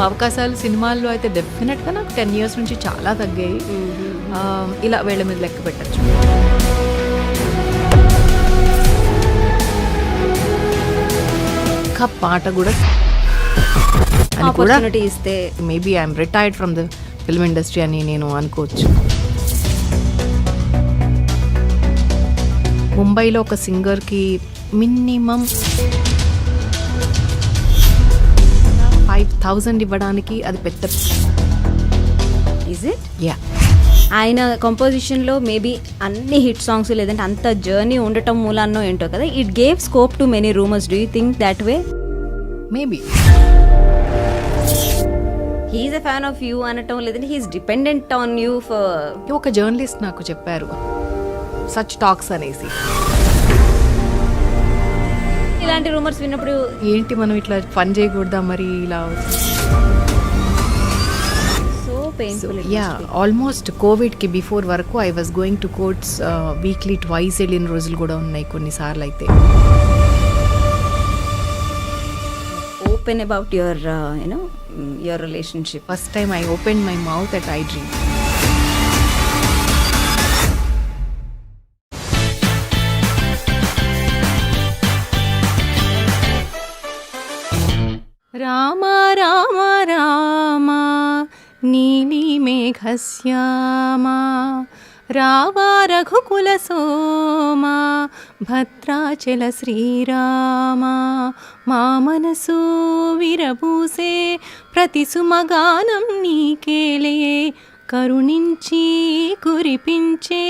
అవకాశాలు సినిమాల్లో అయితే డెఫినెట్గా నాకు 10 years నుంచి చాలా తగ్గాయి. ఇలా వేళ్ళ మీద లెక్క పెట్టచ్చు. పాట కూడా అని కూడా ఇస్తే maybe I'm retired from the film industry అని నేను అనుకోవచ్చు. ముంబైలో ఒక సింగర్కి మినిమం 5,000 ఇవ్వడానికి అది పెద్ద. Is it? యా. ఆయన కంపోజిషన్లో మేబీ అన్ని హిట్ సాంగ్స్ లేదంటే అంత జర్నీ ఉండటం మూలాన్నో ఏంటో కదా, it gave scope to many rumours. Do you think that way? Maybe he's a fan of you అనటం లేదంటే he's dependent on you for. ఒక జర్నలిస్ట్ నాకు చెప్పారు సచ్ టాక్స్ అనేసి. ఇలాంటి రూమర్స్ విన్నప్పుడు ఏంటి మనం ఇట్లా ఫన్ చేయకూడదా మరి ఇలా. So painful. యా, ఆల్మోస్ట్ కోవిడ్కి బిఫోర్ వరకు I was going to courts weekly twice వెళ్ళిన రోజులు కూడా ఉన్నాయి కొన్నిసార్లు అయితే. Open about your your relationship. First time I open my mouth at I dream. Rama Rama Rama నీలి మేఘశ్యామ రావా రఘుకుల సోమ భద్రాచల శ్రీరామ మా మనసు విరబూసే ప్రతి సుమగానం నీకేలే కరుణించి కురిపించే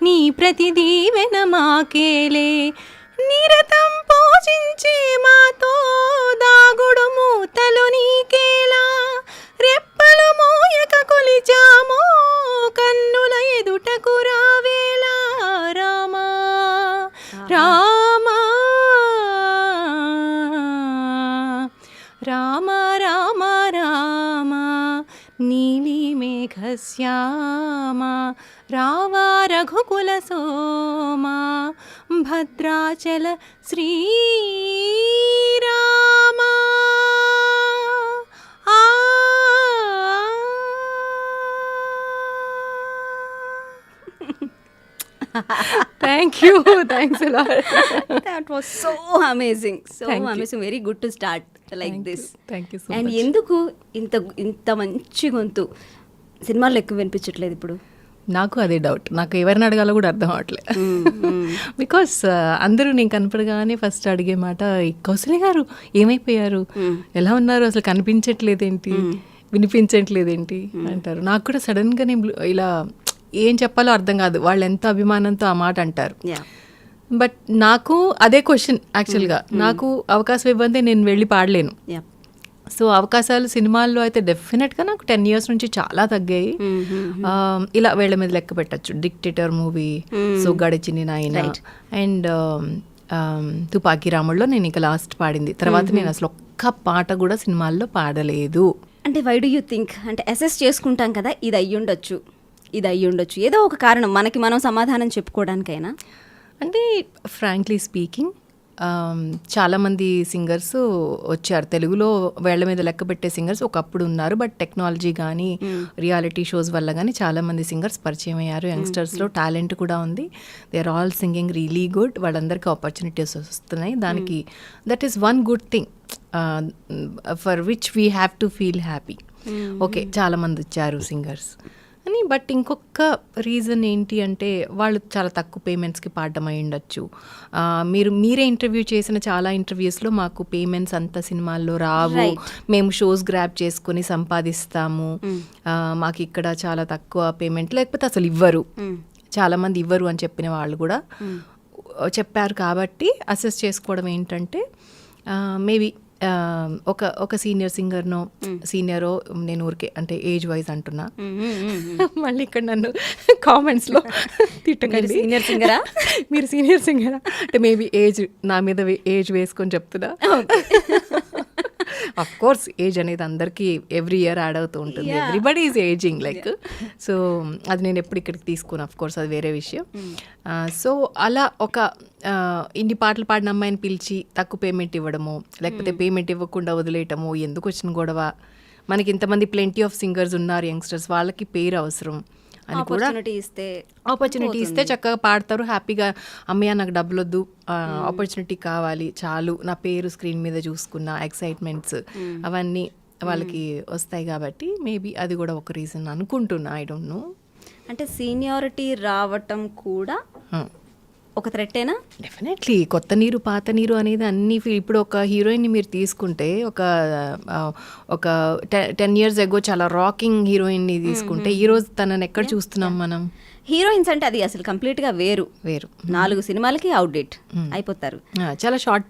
నీ ప్రతి దీవెన మాకేలే నిరతం పూజించే మాతో దాగుడు మూతలు నీకేలా రెప్పలు మోయక కొలిచామో కన్నుల ఎదుటకు రావేలా రామా రామా రామ రామ రామ నీలి మేఘశ్యామ రావా రఘుకుల సోమ Bhadrachala Srirama. Thank you. Thanks a lot. That was so amazing. So amazing. Very good to start like this. Thank you so And much. ఎందుకు ఇంత మంచి గొంతు సినిమాల్లో ఎక్కువ వినిపించట్లేదు ఇప్పుడు? నాకు అదే డౌట్. నాకు ఎవరిని అడగాలో కూడా అర్థం అవట్లేదు. బికాస్ అందరూ నేను కనపడగానే ఫస్ట్ అడిగే మాట కౌసల్య గారు ఏమైపోయారు, ఎలా ఉన్నారు, అసలు కనిపించట్లేదేంటి, వినిపించట్లేదేంటి అంటారు. నాకు కూడా సడన్గా నేను ఇలా ఏం చెప్పాలో అర్థం కాదు. వాళ్ళు ఎంత అభిమానంతో ఆ మాట అంటారు. బట్ నాకు అదే క్వశ్చన్ యాక్చువల్గా. నాకు అవకాశం ఇవ్వందే నేను వెళ్ళి పాడలేను. సో అవకాశాలు సినిమాల్లో అయితే డెఫినెట్గా నాకు 10 years నుంచి చాలా తగ్గాయి. ఇలా వేళ్ళ మీద లెక్క పెట్టచ్చు. డిక్టేటర్ మూవీ, సో గడిచిని నాయన అండ్ తుపాకీ రాముల్లో నేను ఇక లాస్ట్ పాడింది. తర్వాత నేను అసలు ఒక్క పాట కూడా సినిమాల్లో పాడలేదు. అంటే వై డూ యూ థింక్? అంటే అసెస్ చేసుకుంటాం కదా, ఇది అయ్యుండొచ్చు, ఇది అయ్యుండొచ్చు, ఏదో ఒక కారణం మనకి మనం సమాధానం చెప్పుకోవడానికైనా. అంటే ఫ్రాంక్లీ స్పీకింగ్ చాలామంది సింగర్స్ వచ్చారు తెలుగులో వేళ్ల మీద లెక్క పెట్టే సింగర్స్ ఒకప్పుడు ఉన్నారు. బట్ టెక్నాలజీ కానీ రియాలిటీ షోస్ వల్ల కానీ చాలామంది సింగర్స్ పరిచయం అయ్యారు. యంగ్స్టర్స్లో టాలెంట్ కూడా ఉంది. They are all singing really good. వాళ్ళందరికీ ఆపర్చునిటీస్ వస్తున్నాయి. దానికి that is one good thing for which we have to feel happy. Okay, చాలామంది వచ్చారు సింగర్స్ అని. బట్ ఇంకొక రీజన్ ఏంటి అంటే వాళ్ళు చాలా తక్కువ పేమెంట్స్కి పాడడం అయి ఉండొచ్చు. మీరే ఇంటర్వ్యూ చేసిన చాలా ఇంటర్వ్యూస్లో మాకు పేమెంట్స్ అంత సినిమాల్లో రావు, మేము షోస్ గ్రాప్ చేసుకొని సంపాదిస్తాము, మాకు ఇక్కడ చాలా తక్కువ పేమెంట్, లేకపోతే అసలు ఇవ్వరు, చాలామంది ఇవ్వరు అని చెప్పిన వాళ్ళు కూడా చెప్పారు. కాబట్టి అసెస్ చేసుకోవడం ఏంటంటే మేబీ ఒక సీనియర్ సింగర్నో సీనియరో, నేను ఊరికే అంటే ఏజ్ వైజ్ అంటున్నా, మళ్ళీ ఇక్కడ నన్ను కామెంట్స్లో తిట్టకండి. సీనియర్ సింగరా మీరు సీనియర్ సింగరా అంటే మేబీ ఏజ్ నా మీద ఏజ్ వేసుకొని చెప్తున్నా. అఫ్ కోర్స్ ఏజ్ అనేది అందరికీ ఎవ్రీ ఇయర్ యాడ్ అవుతూ ఉంటుంది, everybody is ageing like. So అది నేను ఎప్పుడు ఇక్కడికి తీసుకున్నాను, అఫ్ కోర్స్ అది వేరే విషయం. సో అలా ఒక ఇన్ని పాటలు పాడిన అమ్మాయిని పిలిచి తక్కువ పేమెంట్ ఇవ్వడము, లేకపోతే పేమెంట్ ఇవ్వకుండా వదిలేయటము, ఎందుకు వచ్చిన గొడవ, మనకి ఇంతమంది ప్లెంటీ ఆఫ్ సింగర్స్ ఉన్నారు యంగ్స్టర్స్, వాళ్ళకి పేరు అవసరం అని కూడా ఆపర్చునిటీ ఇస్తే చక్కగా పాడతారు హ్యాపీగా. అమ్మయ్య నాకు డబ్బులు వద్దు, ఆపర్చునిటీ కావాలి చాలు, నా పేరు స్క్రీన్ మీద చూసుకున్న ఎక్సైట్మెంట్స్ అవన్నీ వాళ్ళకి వస్తాయి. కాబట్టి మేబీ అది కూడా ఒక రీజన్ అనుకుంటున్నా, ఐ డోంట్ నో. అంటే సీనియారిటీ రావటం కూడా ఒక థ్రెట్టేనా? డెఫినెట్లీ. కొత్త నీరు పాత నీరు అనేది అన్ని ఇప్పుడు ఒక హీరోయిన్ని మీరు తీసుకుంటే ఒక 10 years ago చాలా రాకింగ్ హీరోయిన్ని తీసుకుంటే ఈ రోజు తనని ఎక్కడ చూస్తున్నాం మనం? హీరోయిన్స్ అంటే అది అసలు కంప్లీట్ గా వేరు 4 సినిమాలకి అవుట్డేట్ అయిపోతారు. చాలా షార్ట్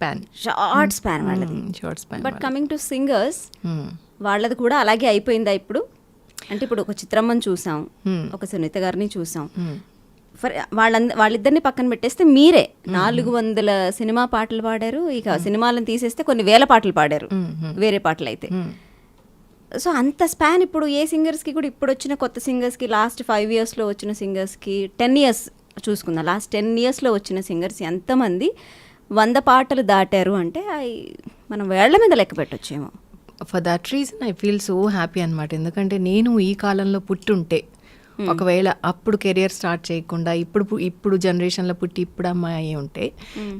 స్పాన్ వాళ్ళది. బట్ కమింగ్ టు సింగర్స్, వాళ్ళది కూడా అలాగే అయిపోయిందా ఇప్పుడు? అంటే ఇప్పుడు ఒక చిత్రమ్మని చూసాం, ఒక సునీత గారిని చూసాం. వాళ్ళిద్దరిని పక్కన పెట్టేస్తే మీరే 400 సినిమా పాటలు పాడారు, ఇక సినిమాలను తీసేస్తే కొన్ని వేల పాటలు పాడారు వేరే పాటలు అయితే. సో అంత స్పాన్ ఇప్పుడు ఏ సింగర్స్కి కూడా, ఇప్పుడు వచ్చిన కొత్త సింగర్స్కి, లాస్ట్ 5 yearsలో వచ్చిన సింగర్స్కి, 10 years చూసుకుందాం, లాస్ట్ 10 yearsలో వచ్చిన సింగర్స్ ఎంతమంది 100 పాటలు దాటారు అంటే మనం వేళ్ల మీద లెక్క పెట్టొచ్చేమో. For that reason I feel so happy అనమాట. ఎందుకంటే నేను ఈ కాలంలో పుట్టుంటే, ఒకవేళ అప్పుడు కెరియర్ స్టార్ట్ చేయకుండా ఇప్పుడు జనరేషన్లో పుట్టి ఇప్పుడు అమ్మాయి అయ్యి ఉంటే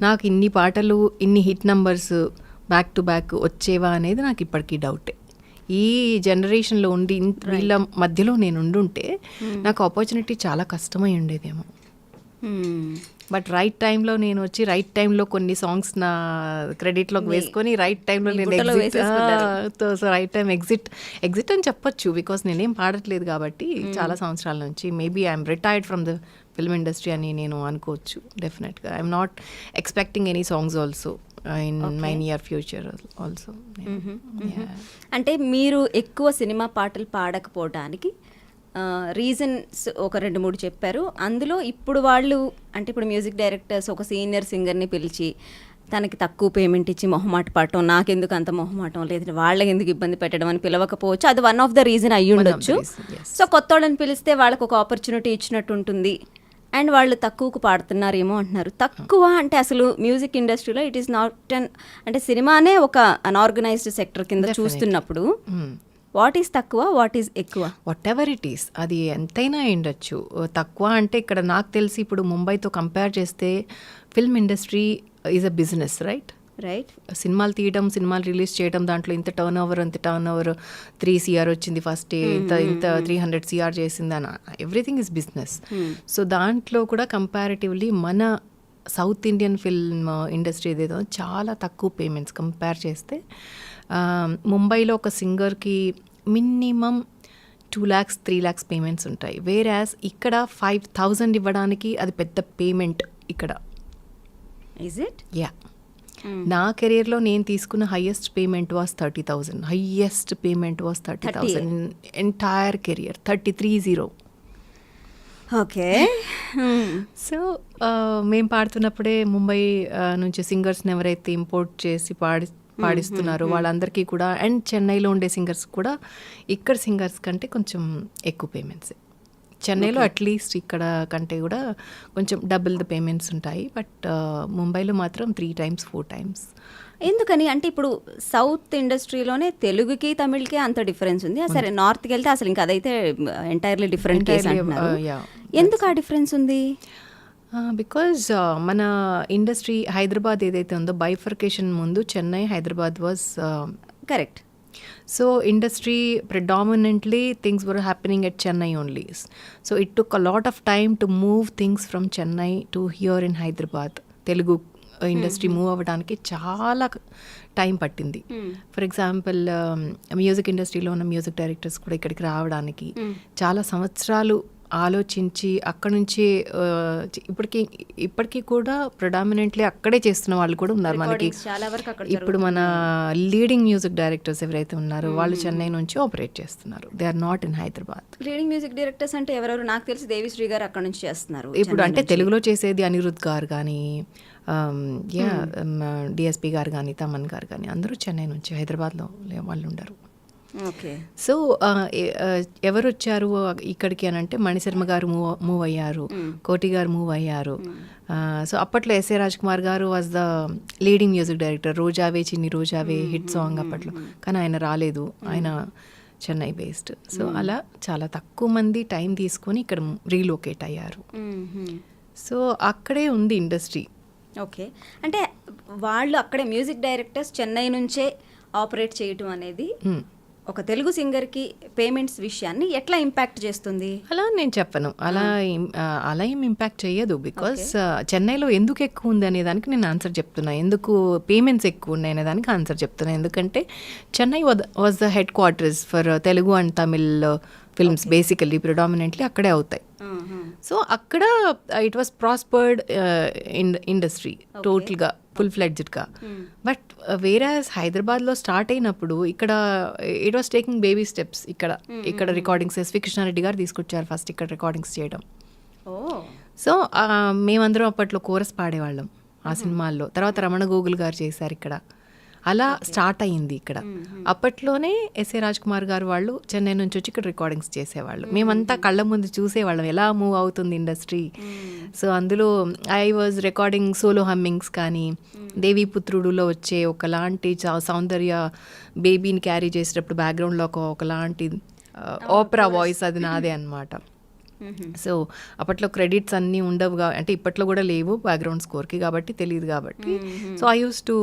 నాకు ఇన్ని పాటలు, ఇన్ని hit numbers back to back వచ్చేవా అనేది నాకు ఇప్పటికీ డౌటే. ఈ జనరేషన్లో ఉండి వీళ్ళ మధ్యలో నేను ఉండుంటే నాకు ఆపర్చునిటీ చాలా కష్టమై ఉండేదేమో. బట్ రైట్ టైంలో నేను వచ్చి రైట్ టైంలో కొన్ని సాంగ్స్ నా క్రెడిట్లోకి వేసుకొని రైట్ టైంలో నేను సో రైట్ టైం ఎగ్జిట్ అని చెప్పొచ్చు. బికాస్ నేనేం పాడట్లేదు కాబట్టి చాలా సంవత్సరాల నుంచి. Maybe I'm retired from the film industry అని నేను అనుకోవచ్చు. డెఫినెట్గా I'm not expecting any songs also in my near future also. అంటే మీరు ఎక్కువ సినిమా పాటలు పాడకపోవడానికి రీజన్స్ ఒక 2-3 చెప్పారు. అందులో ఇప్పుడు వాళ్ళు అంటే ఇప్పుడు మ్యూజిక్ డైరెక్టర్స్ ఒక సీనియర్ సింగర్ని పిలిచి తనకి తక్కువ పేమెంట్ ఇచ్చి మొహమాట పడటం, నాకెందుకు అంత మొహమాటం, లేదంటే వాళ్ళకి ఎందుకు ఇబ్బంది పెట్టడం అని పిలవకపోవచ్చు. అది వన్ ఆఫ్ ద రీజన్ అయ్యి ఉండొచ్చు. సో కొత్త వాళ్ళని పిలిస్తే వాళ్ళకి ఒక ఆపర్చునిటీ ఇచ్చినట్టు ఉంటుంది అండ్ వాళ్ళు తక్కువకు పాడుతున్నారేమో అంటున్నారు. తక్కువ అంటే అసలు మ్యూజిక్ ఇండస్ట్రీలో ఇట్ ఈస్ నాట్ అంటే సినిమానే ఒక అన్ఆర్గనైజ్డ్ సెక్టర్ కింద చూస్తున్నప్పుడు వాట్ ఈస్ తక్కువ, వాట్ ఈస్ ఎక్కువ? వాట్ ఎవర్ ఇట్ ఈస్, అది ఎంతైనా ఉండొచ్చు. తక్కువ అంటే ఇక్కడ నాకు తెలిసి ఇప్పుడు ముంబైతో కంపేర్ చేస్తే film industry is a business, right? సినిమాలు తీయడం, సినిమాలు రిలీజ్ చేయడం, దాంట్లో ఇంత టర్న్ ఓవర్ 3 CR వచ్చింది ఫస్ట్ డే, ఇంత 300 CR చేసింది అని, ఎవ్రీథింగ్ ఈజ్ బిజినెస్. సో దాంట్లో కూడా కంపారిటివ్లీ మన సౌత్ ఇండియన్ ఫిల్మ్ ఇండస్ట్రీ ఏదేదో చాలా తక్కువ పేమెంట్స్ కంపేర్ చేస్తే. ముంబైలో ఒక సింగర్కి మినిమం 2 lakhs 3 lakhs పేమెంట్స్ ఉంటాయి. వేరాస్ ఇక్కడ 5,000 ఇవ్వడానికి అది పెద్ద పేమెంట్ ఇక్కడ. Is it? యా. నా కెరీర్లో నేను తీసుకున్న highest payment was 30,000. Highest payment was 30,000 entire career. 33,000. Okay. So మేము పాడుతున్నప్పుడే ముంబై నుంచి సింగర్స్ని ఎవరైతే ఇంపోర్ట్ చేసి పాడిస్తున్నారు వాళ్ళందరికీ కూడా, అండ్ చెన్నైలో ఉండే సింగర్స్ కూడా ఇక్కడ సింగర్స్ కంటే కొంచెం ఎక్కువ పేమెంట్స్. చెన్నైలో అట్లీస్ట్ ఇక్కడ కంటే కూడా కొంచెం డబుల్ ద పేమెంట్స్ ఉంటాయి. బట్ ముంబైలో మాత్రం 3 times 4 times. ఎందుకని అంటే ఇప్పుడు సౌత్ ఇండస్ట్రీలోనే తెలుగుకి తమిళ్కి అంత డిఫరెన్స్ ఉంది. సరే నార్త్కి వెళ్తే అసలు ఇంకా అదైతే ఎంటైర్లీ డిఫరెంట్ కేస్ అంటున్నారు. ఎందుకు ఆ డిఫరెన్స్ ఉంది? బికాజ్ మన ఇండస్ట్రీ హైదరాబాద్ ఏదైతే ఉందో బైఫర్కేషన్ ముందు Chennai, Hyderabad was correct. So industry predominantly things were happening at Chennai only. So it took a lot of time to move things from Chennai to here in Hyderabad. Telugu industry move అవ్వడానికి చాలా time పట్టింది. For example music ఇండస్ట్రీలో ఉన్న music directors కూడా ఇక్కడికి రావడానికి చాలా సంవత్సరాలు ఆలోచించి అక్కడ నుంచి ఇప్పటికీ కూడా ప్రొడామినెంట్లీ అక్కడే చేస్తున్న వాళ్ళు కూడా ఉన్నారు మనకి. ఇప్పుడు మన లీడింగ్ మ్యూజిక్ డైరెక్టర్స్ ఎవరైతే ఉన్నారో వాళ్ళు చెన్నై నుంచి ఆపరేట్ చేస్తున్నారు. They are not in Hyderabad. Leading music directors అంటే ఎవరెవరు? నాకు తెలిసి దేవిశ్రీ గారు అక్కడ నుంచి చేస్తున్నారు ఇప్పుడు. అంటే తెలుగులో చేసేది అనిరుద్ గారు కానీ, యా డిఎస్పి గారు కానీ తమన్ గారు కానీ అందరూ చెన్నై నుంచి, హైదరాబాద్లో వాళ్ళు ఉండరు. ఓకే. సో ఎవరు వచ్చారు ఇక్కడికి అని అంటే మణిశర్మ గారు మూవ్ అయ్యారు, కోటి గారు మూవ్ అయ్యారు. సో అప్పట్లో SA Raj Kumar garu was the leading music director. రోజావే చిన్ని రోజావే హిట్ సాంగ్ అప్పట్లో, కానీ ఆయన రాలేదు, ఆయన చెన్నై బేస్డ్. సో అలా చాలా తక్కువ మంది టైం తీసుకొని ఇక్కడ రీలోకేట్ అయ్యారు. సో అక్కడే ఉంది ఇండస్ట్రీ. ఓకే. అంటే వాళ్ళు అక్కడే మ్యూజిక్ డైరెక్టర్స్ చెన్నై నుంచే ఆపరేట్ చేయటం అనేది ఒక తెలుగు సింగర్కి పేమెంట్స్ విషయాన్ని ఎట్లా ఇంపాక్ట్ చేస్తుంది? అలా నేను చెప్పను, అలా ఏం ఇంపాక్ట్ చేయదు. బికాస్ చెన్నైలో ఎందుకు ఎక్కువ ఉంది అనే దానికి నేను ఆన్సర్ చెప్తున్నా, ఎందుకు పేమెంట్స్ ఎక్కువ ఉన్నాయి అనే దానికి ఆన్సర్ చెప్తున్నా. ఎందుకంటే Chennai was the head quarters for Telugu and Tamil films. Basically predominantly అక్కడే అవుతాయి. సో అక్కడ ఇట్ వాస్ ప్రాస్పర్డ్ ఇండస్ట్రీ టోటల్గా, ఫుల్ ఫ్లెడ్జ్డ్గా. బట్ వేరాజ్ హైదరాబాద్లో స్టార్ట్ అయినప్పుడు ఇక్కడ it was taking baby steps. ఇక్కడ రికార్డింగ్స్ ఎస్వి కృష్ణారెడ్డి గారు తీసుకొచ్చారు ఫస్ట్ ఇక్కడ రికార్డింగ్స్ చేయడం. సో మేమందరం అప్పట్లో కోరస్ పాడేవాళ్ళం ఆ సినిమాల్లో. తర్వాత రమణ గోగుల్ గారు చేశారు ఇక్కడ. అలా స్టార్ట్ అయ్యింది ఇక్కడ. అప్పట్లోనే ఎస్ఏ రాజ్ కుమార్ గారు వాళ్ళు చెన్నై నుంచి వచ్చి ఇక్కడ రికార్డింగ్స్ చేసేవాళ్ళు. మేమంతా కళ్ళ ముందు చూసేవాళ్ళం ఎలా మూవ్ అవుతుంది ఇండస్ట్రీ. సో అందులో I was recording solo hummings కానీ, దేవీపుత్రుడులో వచ్చే ఒకలాంటి సౌందర్య బేబీని క్యారీ చేసేటప్పుడు బ్యాక్గ్రౌండ్లో ఒకలాంటి ఓపెరా వాయిస్, అది నాదే అన్నమాట. సో అప్పట్లో క్రెడిట్స్ అన్నీ ఉండవు, అంటే ఇప్పట్లో కూడా లేవు బ్యాక్గ్రౌండ్ స్కోర్కి, కాబట్టి తెలియదు కాబట్టి. So I use to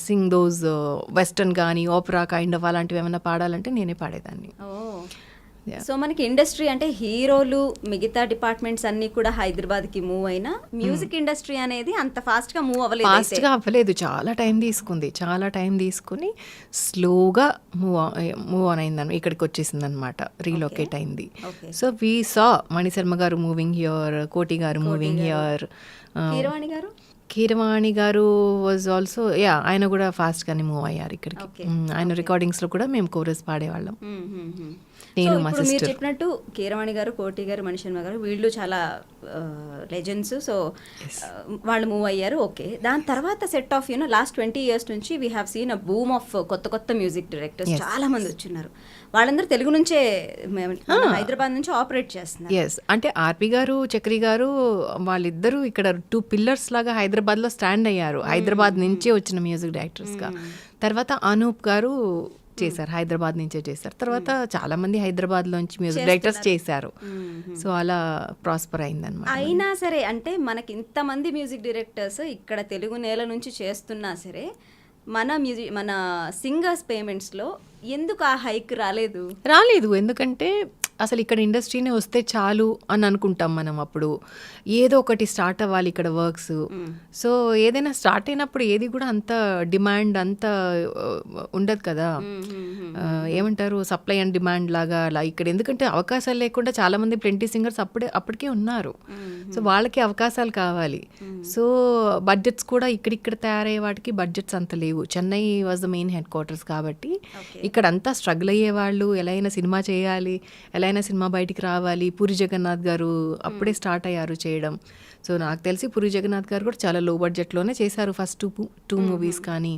sing those western కానీ ఓపెరా కైండ్ ఆఫ్ అలాంటివి ఏమైనా పాడాలంటే నేనే పాడేదాన్ని. సో మనకి ఇండస్ట్రీ అంటే హీరోలు మిగతా డిపార్ట్మెంట్స్ అన్ని కూడా హైదరాబాద్కి మూవ్ అయినా మ్యూజిక్ ఇండస్ట్రీ అనేది అంత ఫాస్ట్గా మూవ్ అవ్వలేదు. చాలా టైం తీసుకుని స్లోగా మూవ్ ఆన్ అయిందని ఇక్కడికి వచ్చేసింది అనమాట, రీలొకేట్ అయింది. సో వీ సా మణిశర్మ గారు మూవింగ్ హియర్, కోటి గారు మూవింగ్ హియర్, కీరవాణి గారు వాజ్ ఆల్సో ఆయన కూడా ఫాస్ట్గానే మూవ్ అయ్యారు ఇక్కడికి. ఆయన రికార్డింగ్స్లో కూడా మేము కోరస్ పాడేవాళ్ళం. నేను మా సిస్టర్. మీరు చెప్పినట్టు కీరవాణి గారు, కోటి గారు, మణిశర్మ గారు వీళ్ళు చాలా లెజెండ్స్. సో వాళ్ళు మూవ్ అయ్యారు. ఓకే. దాని తర్వాత సెట్ ఆఫ్ లాస్ట్ 20 years నుంచి we have seen a boom of కొత్త మ్యూజిక్ డైరెక్టర్స్ చాలా మంది వచ్చిన్నారు. వాళ్ళందరూ తెలుగు నుంచే హైదరాబాద్ నుంచి ఆపరేట్ చేస్తున్నారు. ఎస్, అంటే ఆర్పి గారు, చక్రి గారు వాళ్ళిద్దరూ ఇక్కడ 2 pillars లాగా హైదరాబాద్లో స్టాండ్ అయ్యారు, హైదరాబాద్ నుంచే వచ్చిన మ్యూజిక్ డైరెక్టర్స్గా. తర్వాత అనూప్ గారు చేశారు, హైదరాబాద్ నుంచే చేశారు. తర్వాత చాలా మంది హైదరాబాద్ లోంచి మ్యూజిక్ డైరెక్టర్స్ చేశారు. సో అలా ప్రాస్పర్ అయిందన్నమాట. అయినా సరే అంటే మనకి ఇంతమంది మ్యూజిక్ డైరెక్టర్స్ ఇక్కడ తెలుగు నేల నుంచి చేస్తున్నా సరే మన సింగర్స్ పేమెంట్స్లో ఎందుకు ఆ హైక్ రాలేదు? ఎందుకంటే అసలు ఇక్కడ ఇండస్ట్రీనే వస్తే చాలు అని అనుకుంటాం మనం. అప్పుడు ఏదో ఒకటి స్టార్ట్ అవ్వాలి ఇక్కడ వర్క్స్. సో ఏదైనా స్టార్ట్ అయినప్పుడు ఏది కూడా అంత డిమాండ్ అంత ఉండదు కదా, ఏమంటారు సప్లై అండ్ డిమాండ్ లాగా అలా ఇక్కడ. ఎందుకంటే అవకాశాలు లేకుండా చాలా మంది ప్లెంటీ సింగర్స్ అప్పటికే ఉన్నారు. సో వాళ్ళకి అవకాశాలు కావాలి. సో బడ్జెట్స్ కూడా ఇక్కడ తయారయ్యే వాటికి బడ్జెట్స్ అంత లేవు. Chennai was the main head quarters కాబట్టి ఇక్కడ అంతా స్ట్రగుల్ అయ్యేవాళ్ళు. ఎలా అయినా సినిమా చేయాలి, ఎలా అయినా సినిమా బయటికి రావాలి. పూరి జగన్నాథ్ గారు అప్పుడే స్టార్ట్ అయ్యారు చేయడం. సో నాకు తెలిసి పూరి జగన్నాథ్ గారు కూడా చాలా లో బడ్జెట్లోనే చేశారు ఫస్ట్ టూ మూవీస్ కానీ.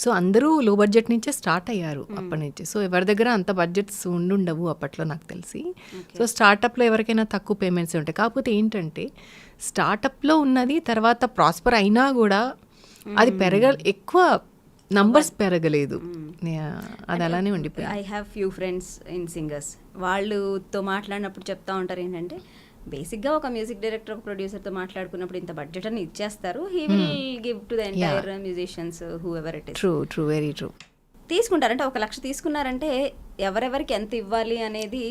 సో అందరూ లో బడ్జెట్ నుంచే స్టార్ట్ అయ్యారు అప్పటి నుంచి. సో ఎవరి దగ్గర అంత బడ్జెట్స్ ఉండుండవు అప్పట్లో నాకు తెలిసి. సో స్టార్టప్లో ఎవరికైనా తక్కువ పేమెంట్స్ ఉంటాయి. కాకపోతే ఏంటంటే స్టార్టప్లో ఉన్నది తర్వాత ప్రాస్పర్ అయినా కూడా అది ఎక్కువ నంబర్స్ పెరగలేదు, అది అలానే ఉండిపోయింది. I have few friends in singers. వాళ్ళతో మాట్లాడినప్పుడు చెప్తా ఉంటారు ఏంటంటే బేసిక్గా ఒక మ్యూజిక్ డైరెక్టర్ ఒక ప్రొడ్యూసర్తో మాట్లాడుకున్నప్పుడు ఇంత బడ్జెట్ అని ఇచ్చేస్తారు, he will give to the entire musicians who ever it is. True, very true. తీసుకుంటారంటే 1 లక్ష తీసుకున్నారంటే ఎవరెవరికి ఎంత ఇవ్వాలి అనేది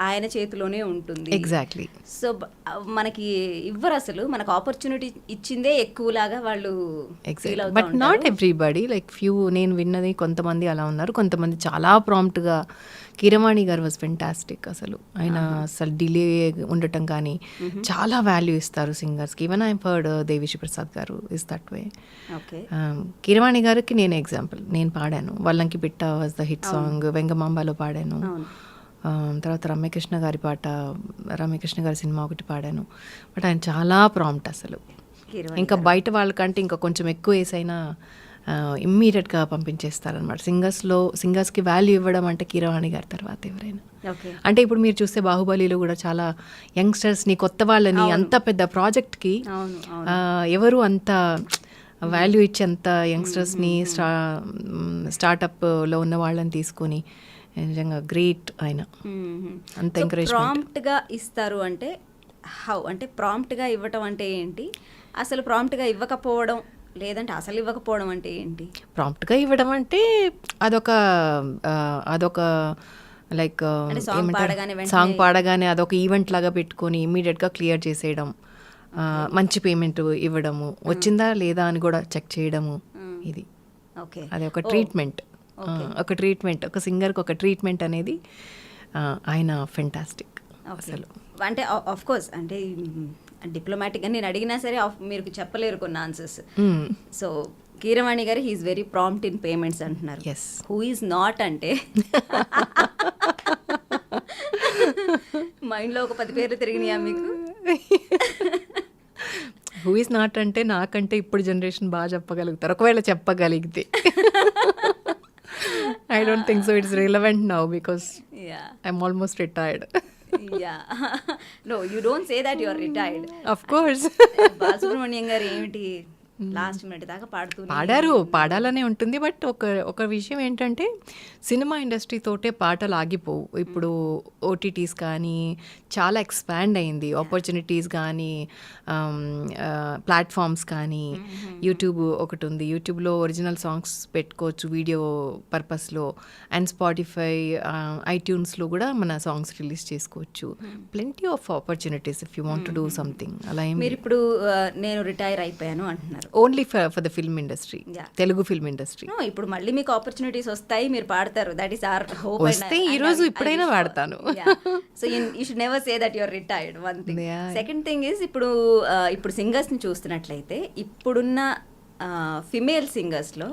ఆయన చేతిలోనే ఉంటుంది. ఎగ్జాక్ట్లీ. సో మనకి ఇవ్వరు, అసలు మనకు ఆపర్చునిటీ ఇచ్చిందే ఎక్కువలాగా వాళ్ళు. But not everybody, like few. నేను విన్నది కొంతమంది అలా ఉన్నారు, కొంతమంది చాలా ప్రాంప్ట్గా. కీరవాణి గారు వాజ్ ఫెంటాస్టిక్. అసలు ఆయన అసలు డిలే ఉండటం కానీ చాలా వాల్యూ ఇస్తారు సింగర్స్కి. Even I heard Devi Sri Prasad garu is that way. Keeravani గారికి నేను ఎగ్జాంపుల్, నేను పాడాను వల్లంకి పిట్ట వాజ్ ద హిట్ సాంగ్, వెంగమాంబాలో పాడాను. తర్వాత రమ్యకృష్ణ గారి పాట, రమ్యకృష్ణ గారి సినిమా ఒకటి పాడాను. బట్ ఆయన చాలా ప్రాంప్ట్ అసలు. కీరవాణి ఇంకా బయట వాళ్ళకంటే ఇంకా కొంచెం ఎక్కువ వేసైనా ఇమ్మీడియట్గా పంపించేస్తారనమాట. సింగర్స్కి వాల్యూ ఇవ్వడం అంటే కీరవాణి గారి తర్వాత ఎవరైనా. ఓకే. అంటే ఇప్పుడు మీరు చూస్తే బాహుబలిలో కూడా చాలా యంగ్స్టర్స్ని, కొత్త వాళ్ళని, అంత పెద్ద ప్రాజెక్ట్కి అవును, ఎవరు అంత వాల్యూ ఇచ్చి అంత యంగ్స్టర్స్ని స్టార్టప్లో ఉన్న వాళ్ళని తీసుకొని నిజంగా గ్రేట్ ఆయన. అంత ఎంకరేజ్మెంట్. ప్రాంప్ట్గా ఇస్తారు అంటే హౌ, అంటే ప్రాంప్ట్గా ఇవ్వటం అంటే ఏంటి, అసలు ప్రాంప్ట్గా ఇవ్వకపోవడం లేదంటే అసలు ఇవ్వకపోవడం అంటే ఏంటి? ప్రాంప్ట్గా ఇవ్వడం అంటే అదొక లైక్ సాంగ్ పాడగానే అదొక ఈవెంట్ లాగా పెట్టుకొని ఇమ్మీడియట్గా క్లియర్ చేసేయడం, మంచి పేమెంట్ ఇవ్వడము, వచ్చిందా లేదా అని కూడా చెక్ చేయడము. ఇది అది ఒక ట్రీట్మెంట్, ఒక సింగర్కి ఒక ట్రీట్మెంట్ అనేది ఆయన ఫెంటాస్టిక్ అసలు. అంటే ఆఫ్ కోర్స్ అంటే డిప్లొమాటిక్గా నేను అడిగినా సరే మీరు చెప్పలేరు కొన్ని answers. So Keeravani garu he's very prompt in payments అంటున్నారు. హూ ఈజ్ నాట్ అంటే మైండ్లో ఒక 10 పేర్లు తిరిగినాయా మీకు? హూ ఈజ్ నాట్ అంటే నాకంటే ఇప్పుడు జనరేషన్ బాగా చెప్పగలుగుతారు, ఒకవేళ చెప్పగలిగితే. I don't think so it's relevant now because I'm almost retired. No, you don't say that you are retired. Of course. Balasubrahmanyam గారు ఏమిటి లాస్ట్ మినిట్ దాకా పాడాలనే ఉంటుంది. బట్ ఒక విషయం ఏంటంటే సినిమా ఇండస్ట్రీ తోటే పాటలు ఆగిపోవు. ఇప్పుడు ఓటీటీస్ కానీ చాలా ఎక్స్పాండ్ అయింది, ఆపర్చునిటీస్ కానీ ప్లాట్ఫామ్స్ కానీ. యూట్యూబ్ ఒకటి ఉంది, యూట్యూబ్లో ఒరిజినల్ సాంగ్స్ పెట్టుకోవచ్చు వీడియో పర్పస్లో. అండ్ స్పాటిఫై, ఐట్యూన్స్లో కూడా మన సాంగ్స్ రిలీజ్ చేసుకోవచ్చు. Plenty of opportunities if you want to do something. అలా ఏం మీరు ఇప్పుడు నేను రిటైర్ అయిపోయాను అంటున్నారు, only for the film industry, Telugu film industry. ఇప్పుడు మళ్ళీ మీకు ఆపర్చునిటీస్ వస్తాయి, మీరు పాడతారు. That is our hope. వస్తే ఈ రోజు ఇప్పుడైనా పాడతాను. So you should never say that you are retired. One thing. Second thing is ఇప్పుడు సింగర్స్ ని చూస్తున్నట్లయితే ఇప్పుడున్న ఫిమేల్ సింగర్స్లో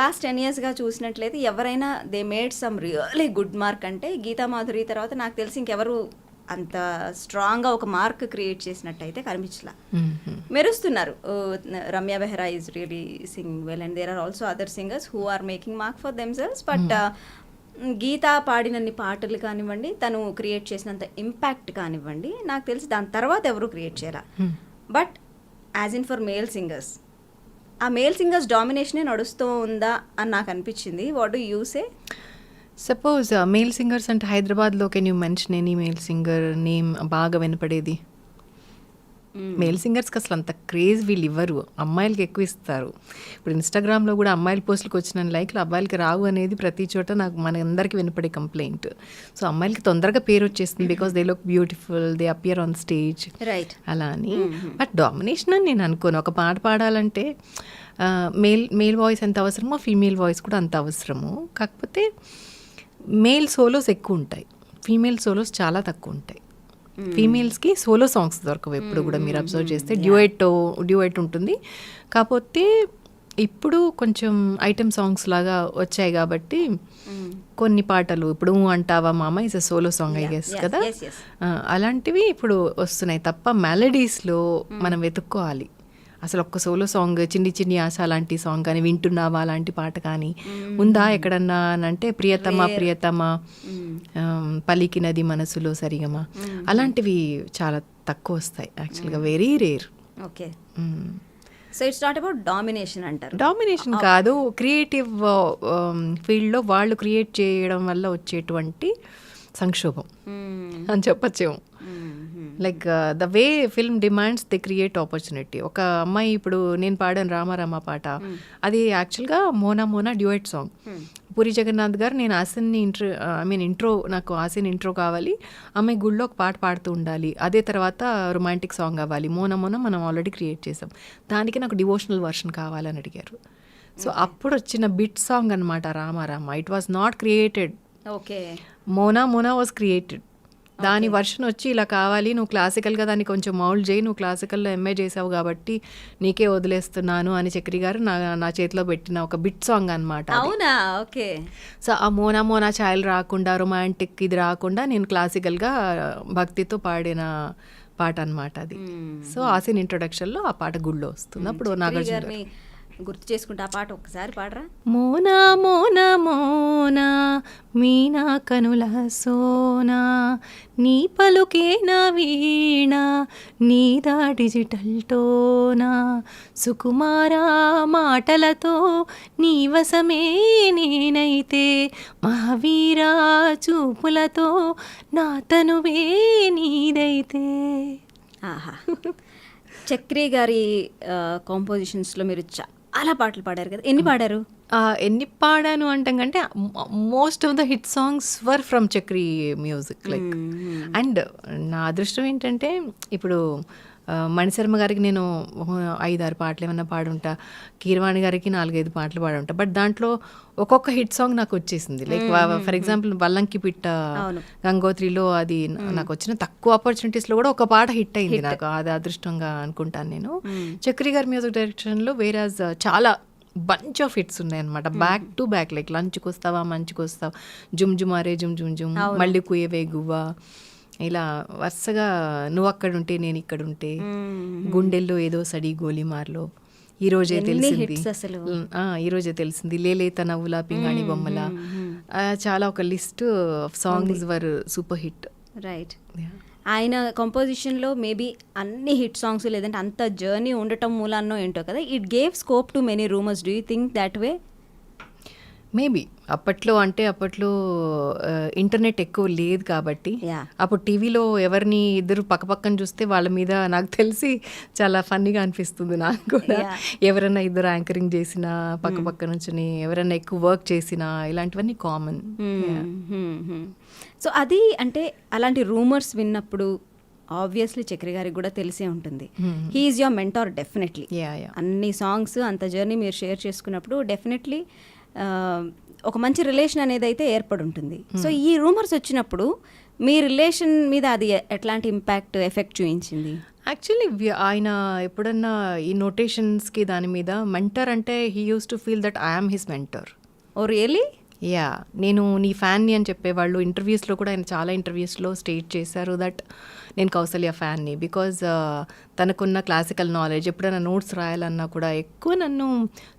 లాస్ట్ 10 yearsగా చూసినట్లయితే ఎవరైనా they made some really good mark అంటే గీతా మాధురి తర్వాత నాకు తెలిసి ఇంకెవరు అంత స్ట్రాంగ్గా ఒక మార్క్ క్రియేట్ చేసినట్టయితే కనిపించలా. మెరుస్తున్నారు. Ramya Behara is really singing well and there are also other singers who are making mark for themselves. But Geetha పాడినన్ని పాటలు కానివ్వండి, తను క్రియేట్ చేసినంత ఇంపాక్ట్ కానివ్వండి, నాకు తెలిసి దాని తర్వాత ఎవరు క్రియేట్ చేయాల. But as in for male singers, ఆ మేల్ సింగర్స్ డామినేషనే నడుస్తూ ఉందా అని నాకు అనిపించింది. What do you say? Suppose male singers అంటే హైదరాబాద్లో can you mention any male singer name బాగా వినపడేది? మేల్ సింగర్స్కి అసలు అంత క్రేజ్ వీళ్ళు ఇవ్వరు, అమ్మాయిలకి ఎక్కువ ఇస్తారు. ఇప్పుడు ఇన్స్టాగ్రామ్లో కూడా అమ్మాయిల పోస్టులకు వచ్చిన లైక్లు అబ్బాయిలకి రావు అనేది ప్రతి చోట నాకు మన అందరికీ వినపడే కంప్లైంట్. సో అమ్మాయిలకి తొందరగా పేరు వచ్చేస్తుంది because they look beautiful, they appear on stage, right అలా అని. బట్ డామినేషన్ అని నేను అనుకోను. ఒక పాట పాడాలంటే మేల్ వాయిస్ ఎంత అవసరమో ఫీమేల్ వాయిస్ కూడా అంత అవసరము. కాకపోతే మేల్ సోలోస్ ఎక్కువ ఉంటాయి, ఫీమేల్ సోలోస్ చాలా తక్కువ ఉంటాయి. ఫీమేల్స్కి సోలో సాంగ్స్ దొరకవు ఎప్పుడు కూడా. మీరు అబ్జర్వ్ చేస్తే డ్యూయట్ ఉంటుంది. కాకపోతే ఇప్పుడు కొంచెం ఐటమ్ సాంగ్స్ లాగా వచ్చాయి కాబట్టి కొన్ని పాటలు ఇప్పుడు అంటావా మామ is a solo song I guess కదా, అలాంటివి ఇప్పుడు వస్తున్నాయి తప్ప మెలడీస్లో మనం వెతుక్కోవాలి. అసలు ఒక్క సోలో సాంగ్ చిన్ని చిన్ని ఆశ లాంటి సాంగ్ కానీ, వింటున్నావా అలాంటి పాట కానీ ఉందా ఎక్కడన్నా అని అంటే ప్రియతమ పలికినది మనసులో సరిగమా అలాంటివి చాలా తక్కువ వస్తాయి యాక్చువల్గా, very rare. Okay, so it's not about domination అంటారు. డామినేషన్ కాదు, క్రియేటివ్ ఫీల్డ్లో వాళ్ళు క్రియేట్ చేయడం వల్ల వచ్చేటువంటి సంక్షోభం అని చెప్పచ్చేమో. Like the way film demands they create opportunity. ఒక అమ్మాయి ఇప్పుడు నేను పాడాను రామారామ పాట, అది యాక్చువల్గా మోనా డ్యూయట్ సాంగ్. పూరి జగన్నాథ్ గారు నేను ఆసిన్ని ఇంట్రో నాకు ఆసిన్ ఇంట్రో కావాలి, అమ్మాయి గుళ్ళో ఒక పాట పాడుతూ ఉండాలి, అదే తర్వాత రొమాంటిక్ సాంగ్ అవ్వాలి. మోనా మనం ఆల్రెడీ క్రియేట్ చేసాం, దానికి నాకు డివోషనల్ వర్షన్ కావాలని అడిగారు. సో అప్పుడు వచ్చిన బిట్ సాంగ్ అనమాట Rama Rama. It was not created, okay, Mona was created. దాని వర్షన్ వచ్చి ఇలా కావాలి, నువ్వు క్లాసికల్గా దాన్ని కొంచెం మౌల్డ్ చేయి, నువ్వు క్లాసికల్లో ఎంఏ చేసావు కాబట్టి నీకే వదిలేస్తున్నాను అని చక్రి గారు నా చేతిలో పెట్టిన ఒక బిట్ సాంగ్ అనమాట. అవునా? ఓకే. సో ఆ మోనా ఛాయల్ రాకుండా, రొమాంటిక్ ఇది రాకుండా నేను క్లాసికల్గా భక్తితో పాడిన పాట అన్నమాట అది. సో ఆసిన్ ఇంట్రొడక్షన్లో ఆ పాట గుళ్ళో వస్తుంది. అప్పుడు నాగార్జున గారు గుర్తు చేసుకుంటే ఆ పాట ఒక్కసారి పాడరా. మోనా మోనా మోనా మీనా కనుల సోనా నీ పలుకే నా వీణ నీదా డిజిటల్ టోనా సుకుమారా మాటలతో నీ వశమే నేనైతే మహావీరా చూపులతో నా తనువే నీదైతే. ఆహా. చక్రి గారి కాంపోజిషన్స్లో మీరు చాలా పాటలు పాడారు కదా, ఎన్ని పాడారు? ఎన్ని పాడాను అంటే కంటే most of the hit songs were from Chakri music like. And నా అదృష్టం ఏంటంటే ఇప్పుడు మణిశర్మ గారికి నేను 5-6 పాటలు ఏమన్నా పాడుంటా, కీరవాణి గారికి 4-5 పాటలు పాడుంటా. బట్ దాంట్లో ఒక్కొక్క హిట్ సాంగ్ నాకు వచ్చేసింది. లైక్ ఫర్ ఎగ్జాంపుల్ వల్లంకి పిట్ట గంగోత్రిలో అది నాకు వచ్చిన తక్కువ ఆపర్చునిటీస్లో కూడా ఒక పాట హిట్ అయింది నాకు. అది అదృష్టంగా అనుకుంటాను నేను. చక్రి గారి మ్యూజిక్ డైరెక్షన్లో వేరాజ్ చాలా బంచ్ ఆఫ్ హిట్స్ ఉన్నాయి అనమాట, బ్యాక్ టు బ్యాక్. లైక్ లంచ్కి వస్తావా మంచుకు వస్తావా, జుమ్ జుమారే జుమ్ జుమ్ జుమ్, మళ్ళీ కుయవే గువ్వా, ఇలా వరుసగా నువ్వు అక్కడుంటే నేను ఇక్కడుంటే, గుండెల్లో ఏదో సడి గోలిమార్లో, ఈరోజే తెలిసింది, ఈరోజే తెలిసింది, లేలేత నవ్వుల పింగాణి బొమ్మల, చాలా ఒక list of songs were super hit. Right. ఆయన కంపోజిషన్లో మేబీ అన్ని హిట్ సాంగ్స్ లేదంటే అంత జర్నీ ఉండటం మూలాన్నో ఏంటో కదా, it gave scope to many rumours. Do you think that way? Maybe అప్పట్లో ఇంటర్నెట్ ఎక్కువ లేదు కాబట్టి అప్పుడు టీవీలో ఎవరిని ఇద్దరు పక్కపక్కన చూస్తే వాళ్ళ మీద నాకు తెలిసి చాలా ఫన్నీగా అనిపిస్తుంది నాకు కూడా. ఎవరైనా ఇద్దరు యాంకరింగ్ చేసినా పక్కపక్క నుంచి ఎవరైనా ఎక్కువ వర్క్ చేసినా ఇలాంటివన్నీ కామన్. సో అది అంటే అలాంటి రూమర్స్ విన్నప్పుడు ఆబ్వియస్లీ చక్రి గారికి కూడా తెలిసే ఉంటుంది. He is your mentor definitely. అన్ని సాంగ్స్ అంత జర్నీ మీరు షేర్ చేసుకున్నప్పుడు డెఫినెట్లీ ఒక మంచి రిలేషన్ అనేది అయితే ఏర్పడి ఉంటుంది. సో ఈ రూమర్స్ వచ్చినప్పుడు మీ రిలేషన్ మీద అది ఎట్లాంటి ఇంపాక్ట్ ఎఫెక్ట్ చూపించింది? యాక్చువల్లీ ఆయన ఎప్పుడన్నా ఈ నోటేషన్స్కి దాని మీద మెంటర్ అంటే he uses to feel that I'm his mentor. Oh really? Yeah, నేను నీ ఫ్యాన్ని అని చెప్పేవాళ్ళు. ఇంటర్వ్యూస్లో కూడా ఆయన చాలా ఇంటర్వ్యూస్లో స్టేట్ చేశారు దట్ నేను కౌసల్య ఫ్యాన్ని. బికాజ్ తనకున్న క్లాసికల్ నాలెడ్జ్, ఎప్పుడైనా నోట్స్ రాయాలన్నా కూడా ఎక్కువ నన్ను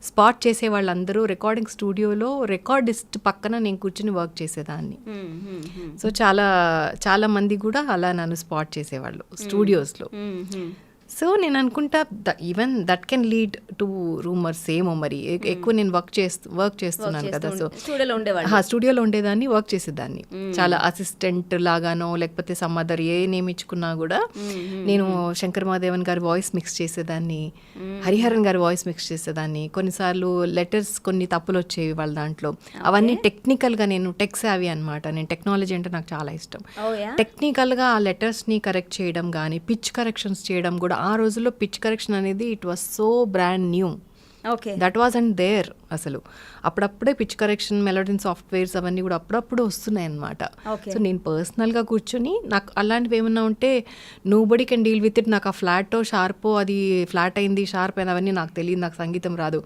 స్పాట్ చేసే వాళ్ళందరూ రికార్డింగ్ స్టూడియోలో రికార్డిస్ట్ పక్కన నేను కూర్చుని వర్క్ చేసేదాన్ని. సో చాలా మంది కూడా అలా నన్ను స్పాట్ చేసేవాళ్ళు స్టూడియోస్లో. సో నేను అనుకుంటా even that can lead to rumours ఏమో మరి. ఎక్కువ నేను వర్క్ చేస్తున్నాను కదా, సో స్టూడియోలో ఉండేదాన్ని, వర్క్ చేసేదాన్ని. చాలా అసిస్టెంట్ లాగానో లేకపోతే సమ్ అదర్ ఏ నేమ్ ఇచ్చుకున్నా కూడా నేను శంకర్ మహాదేవన్ గారి వాయిస్ మిక్స్ చేసేదాన్ని, హరిహరన్ గారి వాయిస్ మిక్స్ చేసేదాన్ని. కొన్నిసార్లు లెటర్స్ కొన్ని తప్పులు వచ్చేవి వాళ్ళ దాంట్లో. అవన్నీ టెక్నికల్గా, నేను టెక్ సేవీ అనమాట. నేను టెక్నాలజీ అంటే నాకు చాలా ఇష్టం. టెక్నికల్గా ఆ లెటర్స్ని కరెక్ట్ చేయడం కానీ, పిచ్ కరెక్షన్స్ చేయడం కూడా. ఆ రోజుల్లో పిచ్ కరెక్షన్ అనేది it was so brand new. Okay, that was and there అసలు. అప్పుడప్పుడే పిచ్ కరెక్షన్, మెలోడిన్ సాఫ్ట్వేర్స్ అవన్నీ కూడా అప్పుడప్పుడు వస్తున్నాయి అన్నమాట. సో నేను పర్సనల్గా కూర్చొని నాకు అలాంటివి ఏమన్నా ఉంటే nobody can deal with it. నాకు ఆ ఫ్లాటో షార్పో, అది ఫ్లాట్ అయింది షార్ప్ అయిన అవన్నీ నాకు తెలియదు, నాకు సంగీతం రాదు,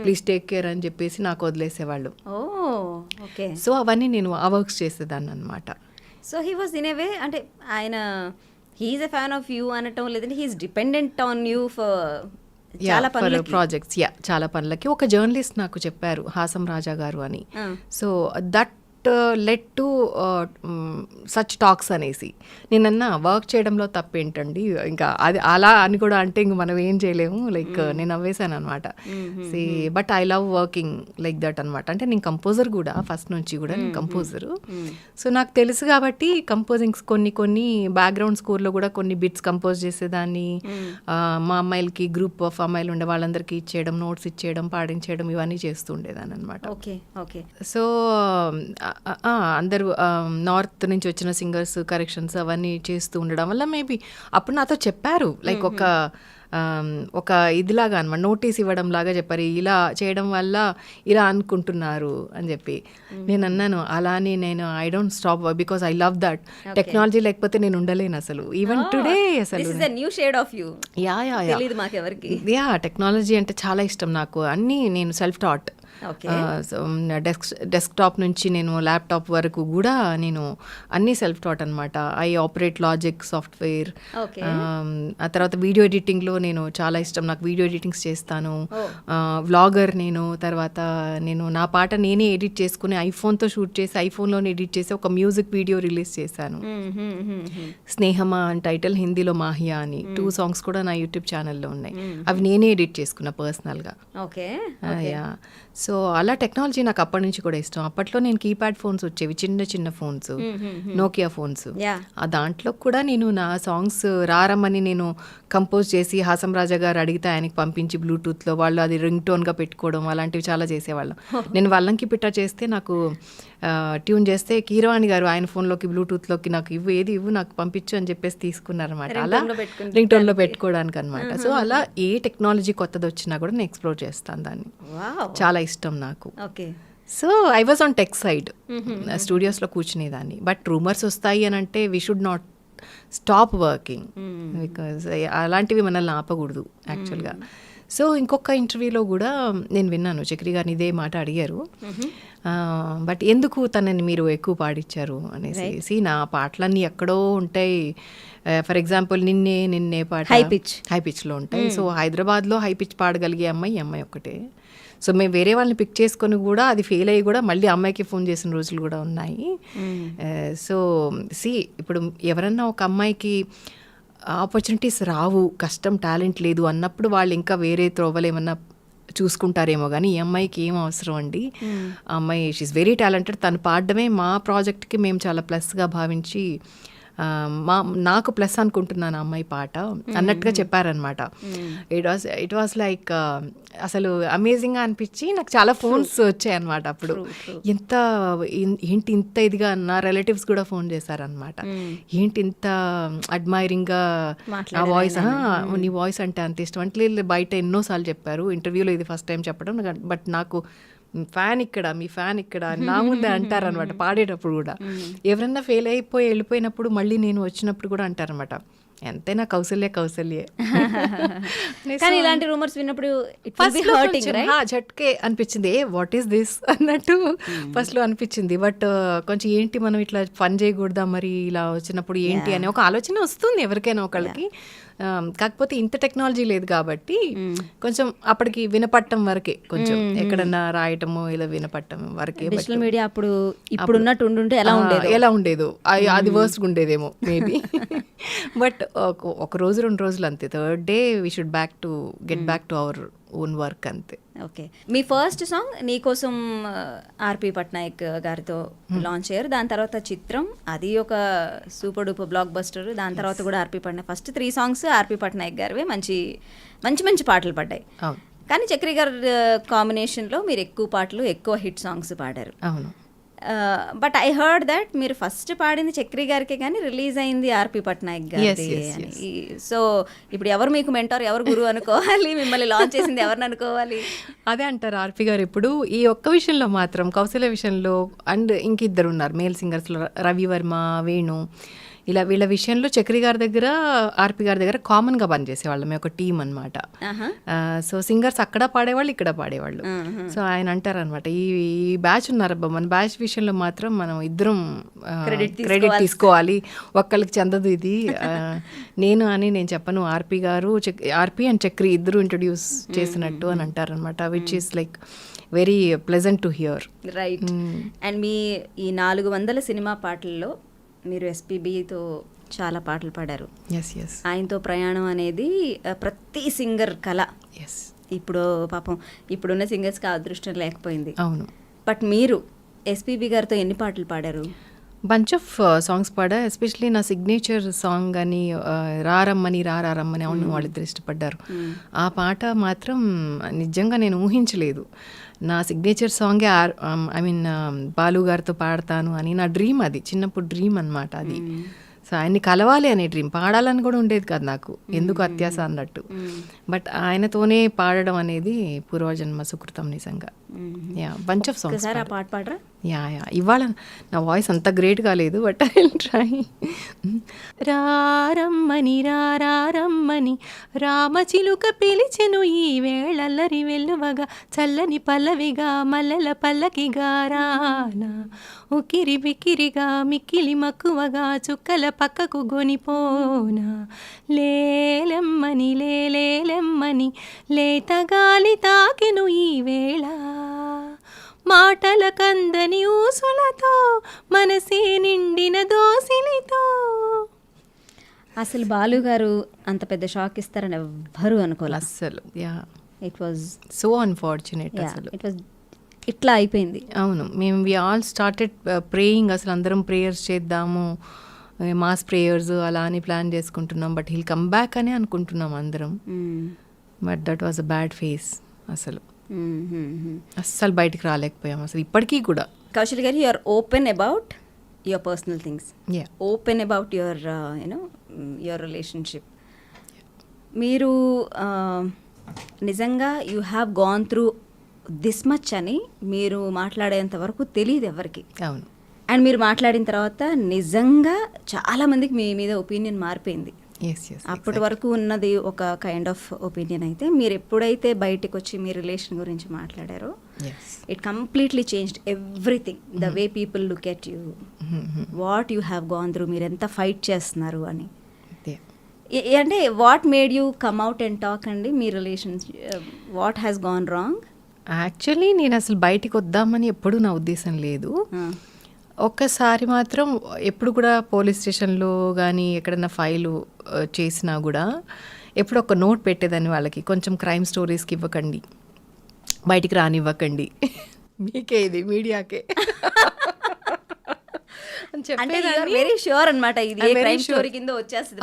ప్లీజ్ టేక్ కేర్ అని చెప్పేసి నాకు వదిలేసేవాళ్ళు. సో అవన్నీ నేను ఆ వర్క్స్ చేసేదాన్ని అనమాట. So he was in a way, అంటే ఆయన he's a fan of you అనటం లేదంటే he's dependent on you for చాలా ప్రాజెక్ట్స్. చాలా పనులకి. ఒక జర్నలిస్ట్ నాకు చెప్పారు, హాసం రాజా గారు అని. So that led to such talks అనేసి. నేనన్నా వర్క్ చేయడంలో తప్పేంటండి, ఇంకా అది అలా అని కూడా అంటే ఇంక మనం ఏం చేయలేము. లైక్ నేను నవ్వేశాను అనమాట. See but I love working like that అనమాట. అంటే నేను కంపోజర్ కూడా, ఫస్ట్ నుంచి కూడా నేను కంపోజరు. సో నాకు తెలుసు కాబట్టి కంపోజింగ్స్ కొన్ని బ్యాక్గ్రౌండ్ స్కోర్లో కూడా కొన్ని బిట్స్ కంపోజ్ చేసేదాన్ని. మా అమ్మాయిలకి గ్రూప్ ఆఫ్ అమ్మాయిలు ఉండే వాళ్ళందరికీ ఇచ్చేయడం, నోట్స్ ఇచ్చేయడం, పాడించేయడం, ఇవన్నీ చేస్తూ ఉండేదాన్ని అనమాట. సో అందరూ నార్త్ నుంచి వచ్చిన సింగర్స్ కరెక్షన్స్ అవన్నీ చేస్తూ ఉండడం వల్ల మేబీ అప్పుడు నాతో చెప్పారు, లైక్ ఒక ఇదిలాగా అనమాట, నోటీస్ ఇవ్వడం లాగా చెప్పారు, ఇలా చేయడం వల్ల ఇలా అనుకుంటున్నారు అని చెప్పి. నేను అన్నాను అలానే నేను I don't stop because I love that. Technology లేకపోతే నేను ఉండలేను అసలు. ఈవెన్ టుడే అసలు యా టెక్నాలజీ అంటే చాలా ఇష్టం నాకు. అన్నీ నేను self taught. Okay. So desktop నుంచి నేను ల్యాప్టాప్ వరకు కూడా నేను అన్నీ సెల్ఫ్ టాట్ అనమాట. I operate logic software. Okay. ఆ తర్వాత వీడియో ఎడిటింగ్లో నేను చాలా ఇష్టం, నాకు వీడియో ఎడిటింగ్స్ చేస్తాను. వ్లాగర్ నేను. తర్వాత నేను నా పాట నేనే ఎడిట్ చేసుకుని ఐఫోన్తో షూట్ చేసి ఐఫోన్లోనే ఎడిట్ చేసి ఒక మ్యూజిక్ వీడియో రిలీజ్ చేశాను. స్నేహమా అని టైటిల్, హిందీలో మాహియా అని. 2 songs కూడా నా యూట్యూబ్ ఛానల్లో ఉన్నాయి. అవి నేనే ఎడిట్ చేసుకున్నా పర్సనల్గా. ఓకే. సో అలా టెక్నాలజీ నాకు అప్పటి నుంచి కూడా ఇష్టం. అప్పట్లో నేను కీప్యాడ్ ఫోన్స్ వచ్చేవి, చిన్న చిన్న ఫోన్స్, నోకియా ఫోన్స్. ఆ దాంట్లో కూడా నేను నా సాంగ్స్ రారమ్మని నేను కంపోజ్ చేసి హాసం రాజా గారు అడిగితే ఆయనకి పంపించి బ్లూటూత్లో వాళ్ళు అది రింగ్ టోన్గా పెట్టుకోవడం అలాంటివి చాలా చేసేవాళ్ళం. నేను వల్లంకి పిట్ట చేస్తే నాకు ట్యూన్ చేస్తే కీరవాణి గారు ఆయన ఫోన్లోకి బ్లూటూత్లోకి నాకు ఇవ్వు నాకు పంపించు అని చెప్పేసి తీసుకున్నారనమాట. అలా రింగ్ టోన్లో పెట్టుకోవడానికి అనమాట. సో అలా ఏ టెక్నాలజీ కొత్తది వచ్చినా కూడా నేను ఎక్స్ప్లోర్ చేస్తాను దాన్ని. చాలా ఇష్టం నాకు. So I was on tech side, స్టూడియోస్లో కూర్చునేదాన్ని. బట్ రూమర్స్ వస్తాయి అని అంటే we should not stop working, because అలాంటివి మనల్ని ఆపకూడదు యాక్చువల్గా. సో ఇంకొక ఇంటర్వ్యూలో కూడా నేను విన్నాను, చక్రి గారిని ఇదే మాట అడిగారు. బట్ ఎందుకు తనని మీరు ఎక్కువ పాడిచ్చారు అనేసి. నా పాటలన్నీ ఎక్కడో ఉంటాయి. ఫర్ ఎగ్జాంపుల్ నిన్నే పాట హై పిచ్లో ఉంటాయి. సో హైదరాబాద్లో హై పిచ్ పాడగలిగే అమ్మాయి ఒక్కటే. సో మేము వేరే వాళ్ళని పిక్ చేసుకొని కూడా అది ఫెయిల్ అయ్యి కూడా మళ్ళీ అమ్మాయికి ఫోన్ చేసిన రోజులు కూడా ఉన్నాయి. సో ఇప్పుడు ఎవరన్నా ఒక అమ్మాయికి ఆపర్చునిటీస్ రావు, కష్టం, టాలెంట్ లేదు అన్నప్పుడు వాళ్ళు ఇంకా వేరే త్రోవలు ఏమన్నా చూసుకుంటారేమో, కానీ ఈ అమ్మాయికి ఏం అవసరం అండి, ఆ అమ్మాయి షీఈస్ వెరీ టాలెంటెడ్, తను పాడడమే మా ప్రాజెక్ట్కి మేము చాలా ప్లస్గా భావించి నాకు ప్లస్ అనుకుంటున్నాను అమ్మాయి పాట అన్నట్టుగా చెప్పారనమాట. ఇట్ వాస్ లైక్ అసలు అమేజింగ్గా అనిపించి నాకు చాలా ఫోన్స్ వచ్చాయి అనమాట. అప్పుడు ఏంటి ఇంత ఇదిగా, నా రిలేటివ్స్ కూడా ఫోన్ చేశారనమాట, ఏంటి ఇంత అడ్మైరింగ్గా ఆ వాయిస్, నీ వాయిస్ అంటే అంత ఇష్టం అంటే. బయట ఎన్నోసార్లు చెప్పారు, ఇంటర్వ్యూలో ఇది ఫస్ట్ టైం చెప్పడం. బట్ నాకు మీ ఫ్యాన్ ఇక్కడ నా ముందే అంటారనమాట పాడేటప్పుడు కూడా. ఎవరన్నా ఫెయిల్ అయిపోయి వెళ్ళిపోయినప్పుడు మళ్ళీ నేను వచ్చినప్పుడు కూడా అంటారనమాట, ఎంతైనా కౌసల్యే. కానీ ఇలాంటి రూమర్స్ విన్నప్పుడు జట్కే అనిపించింది, వాట్ ఈస్ దిస్ అన్నట్టు ఫస్ట్లో అనిపించింది. బట్ కొంచెం ఏంటి మనం ఇట్లా ఫన్ చేయకూడదా మరి ఇలా వచ్చినప్పుడు ఏంటి అనే ఒక ఆలోచన వస్తుంది ఎవరికైనా ఒకళ్ళకి. కాకపోతే ఇంత టెక్నాలజీ లేదు కాబట్టి కొంచెం అప్పటికి వినపట్టం వరకే, కొంచెం ఎక్కడన్నా రాయటము ఇలా వినపట్టం వరకే. సోషల్ మీడియా అప్పుడు ఇప్పుడున్నట్టు ఉండుంటే ఎలా ఉండేదో, అది వర్స్ట్గా ఉండేదేమో మేబీ. బట్ ఒక రోజు 2 రోజులు అంతే. Third day we should get back to our own work అంతే. ఓకే. మీ ఫస్ట్ సాంగ్ నీకోసం ఆర్పి పట్నాయక్ గారితో లాంచ్ అయ్యారు. దాని తర్వాత చిత్రం, అది ఒక సూపర్ డూపర్ బ్లాక్ బస్టర్. దాని తర్వాత కూడా ఆర్పి పట్నాయక్. ఫస్ట్ 3 songs ఆర్పి పట్నాయక్ గారివే, మంచి పాటలు పడ్డాయి. కానీ చక్రి గారి కాంబినేషన్లో మీరు ఎక్కువ పాటలు, ఎక్కువ హిట్ సాంగ్స్ పాడారు. అవును. బట్ ఐ హర్డ్ దట్ మీరు ఫస్ట్ పాడింది చక్రి గారికి, కానీ రిలీజ్ అయింది ఆర్పి పట్నాయక్ గారి. సో ఇప్పుడు ఎవరు మీకు మెంటార్, ఎవరు గురువు అనుకోవాలి, మిమ్మల్ని లాంచ్ చేసింది ఎవరిని అనుకోవాలి? అదే అంటారు ఆర్పి గారు ఎప్పుడు. ఈ ఒక్క విషయంలో మాత్రం, కౌశల్య విషయంలో, అండ్ ఇంకిద్దరు ఉన్నారు మేల్ సింగర్స్లో, రవివర్మ, వేణు, ఇలా వీళ్ళ విషయంలో చక్రి గారి దగ్గర, ఆర్పి గారి దగ్గర కామన్గా పనిచేసేవాళ్ళం, మేము ఒక టీం అనమాట. సో సింగర్స్ అక్కడ పాడేవాళ్ళు, ఇక్కడ పాడేవాళ్ళు. సో ఆయన అంటారనమాట, ఈ బ్యాచ్ ఉన్నారబ్బా, మన బ్యాచ్ విషయంలో మాత్రం మనం ఇద్దరం క్రెడిట్ తీసుకోవాలి, ఒక్కరికి చెందదు ఇది. నేను చెప్పను, ఆర్పి అండ్ చక్రి ఇద్దరు ఇంట్రడ్యూస్ చేసినట్టు అని అంటారనమాట. Which is like very pleasant to hear. Right. And మీ ఈ 400 సినిమా పాటల్లో మీరు ఎస్పీబీతో చాలా పాటలు పాడారు. ఆయనతో ప్రయాణం అనేది ప్రతి సింగర్ కళ. ఇప్పుడు పాపం ఇప్పుడున్న సింగర్స్కి అదృష్టం లేకపోయింది. అవును. బట్ మీరు ఎస్పీబీ గారితో ఎన్ని పాటలు పాడారు? బంచ్ ఆఫ్ సాంగ్స్ పాడా. ఎస్పెషలీ నా సిగ్నేచర్ సాంగ్ అని రారమ్మని అవును వాళ్ళిద్దరు ఇష్టపడ్డారు. ఆ పాట మాత్రం నిజంగా నేను ఊహించలేదు. నా సిగ్నేచర్ సాంగే బాలు గారితో పాడతాను అని నా డ్రీమ్, అది చిన్నప్పుడు డ్రీమ్ అనమాట అది. సో ఆయన్ని కలవాలి అనే డ్రీమ్, పాడాలని కూడా ఉండేది కాదు నాకు, ఎందుకు అత్యాస అన్నట్టు. బట్ ఆయనతోనే పాడడం అనేది పూర్వజన్మ సుకృతం నిజంగా. Yeah bunch of songs. ఒకసారి ఆ పాట పాడరా? యా ఇవాళ నా వాయిస్ అంత గ్రేట్ కాలేదు, బట్ ఐ విల్ ట్రై. రారమ్మని రారమ్మని రామచిలుక పిలిచెను ఈ వేళల్లరి వెల్లువగా, చల్లని పల్లవిగా మల్లెల పల్లకిగా రానా, ఉకిరి బికిరిగా మిక్కిలి మక్కువగా చుక్కల పక్కకు గొనిపోనా, లేలెమ్మని లేలేలెమ్మని లేత గాలి తాకెను ఈ వేళ, మాటల కందని ఊసులతో మనసే నిండిన దోసిలితో. అసలు బాలు గారు అంత పెద్ద షాక్ ఇస్తారని ఎవ్వరూ అనుకోలేదు అస్సలు. Yeah it was so unfortunate అసలు. ఇట్ వాజ్ ఇట్లా అయిపోయింది. అవును, మేము వి ఆల్ స్టార్టెడ్ ప్రేయింగ్, అసలు అందరం ప్రేయర్స్ చేద్దాము, మాస్ ప్రేయర్స్ అలా అని ప్లాన్ చేసుకుంటున్నాం, బట్ హీల్ కమ్ బ్యాక్ అని అనుకుంటున్నాం అందరం. But that was a bad phase అసలు. అస్సలు బయటికి రాలేకపోయాం అసలు ఇప్పటికీ కూడా. Kaushal garu, you are open about your personal things, open about your your relationship. మీరు నిజంగా you have gone through this much అని మీరు మాట్లాడేంత వరకు తెలియదు ఎవరికి. అవును. అండ్ మీరు మాట్లాడిన తర్వాత నిజంగా చాలా మందికి మీ మీద ఒపీనియన్ మారిపోయింది. అప్పటి వరకు ఉన్నది ఒక కైండ్ ఆఫ్ ఒపీనియన్ అయితే, మీరు ఎప్పుడైతే బయటకు వచ్చి మీ రిలేషన్ గురించి మాట్లాడారో it completely changed everything, the way people look at you, what you have gone through, మీరు ఎంత ఫైట్ చేస్తున్నారు అని. అంటే what made you come out and talk అండి మీ relation, what has gone wrong? Actually నేను అసలు బయటికి వద్దామని ఎప్పుడూ నా ఉద్దేశం లేదు. ఒక్కసారి మాత్రం ఎప్పుడు కూడా పోలీస్ స్టేషన్లో కానీ ఎక్కడన్నా ఫైలు చేసినా కూడా ఎప్పుడు ఒక నోట్ పెట్టేదాన్ని వాళ్ళకి, కొంచెం క్రైమ్ స్టోరీస్కి ఇవ్వకండి, బయటికి రానివ్వకండి, మీకే ఇది మీడియాకే వెరీ ష్యూర్ అనమాట. ఇది క్రైమ్ స్టోరీ కింద వచ్చేస్తుంది.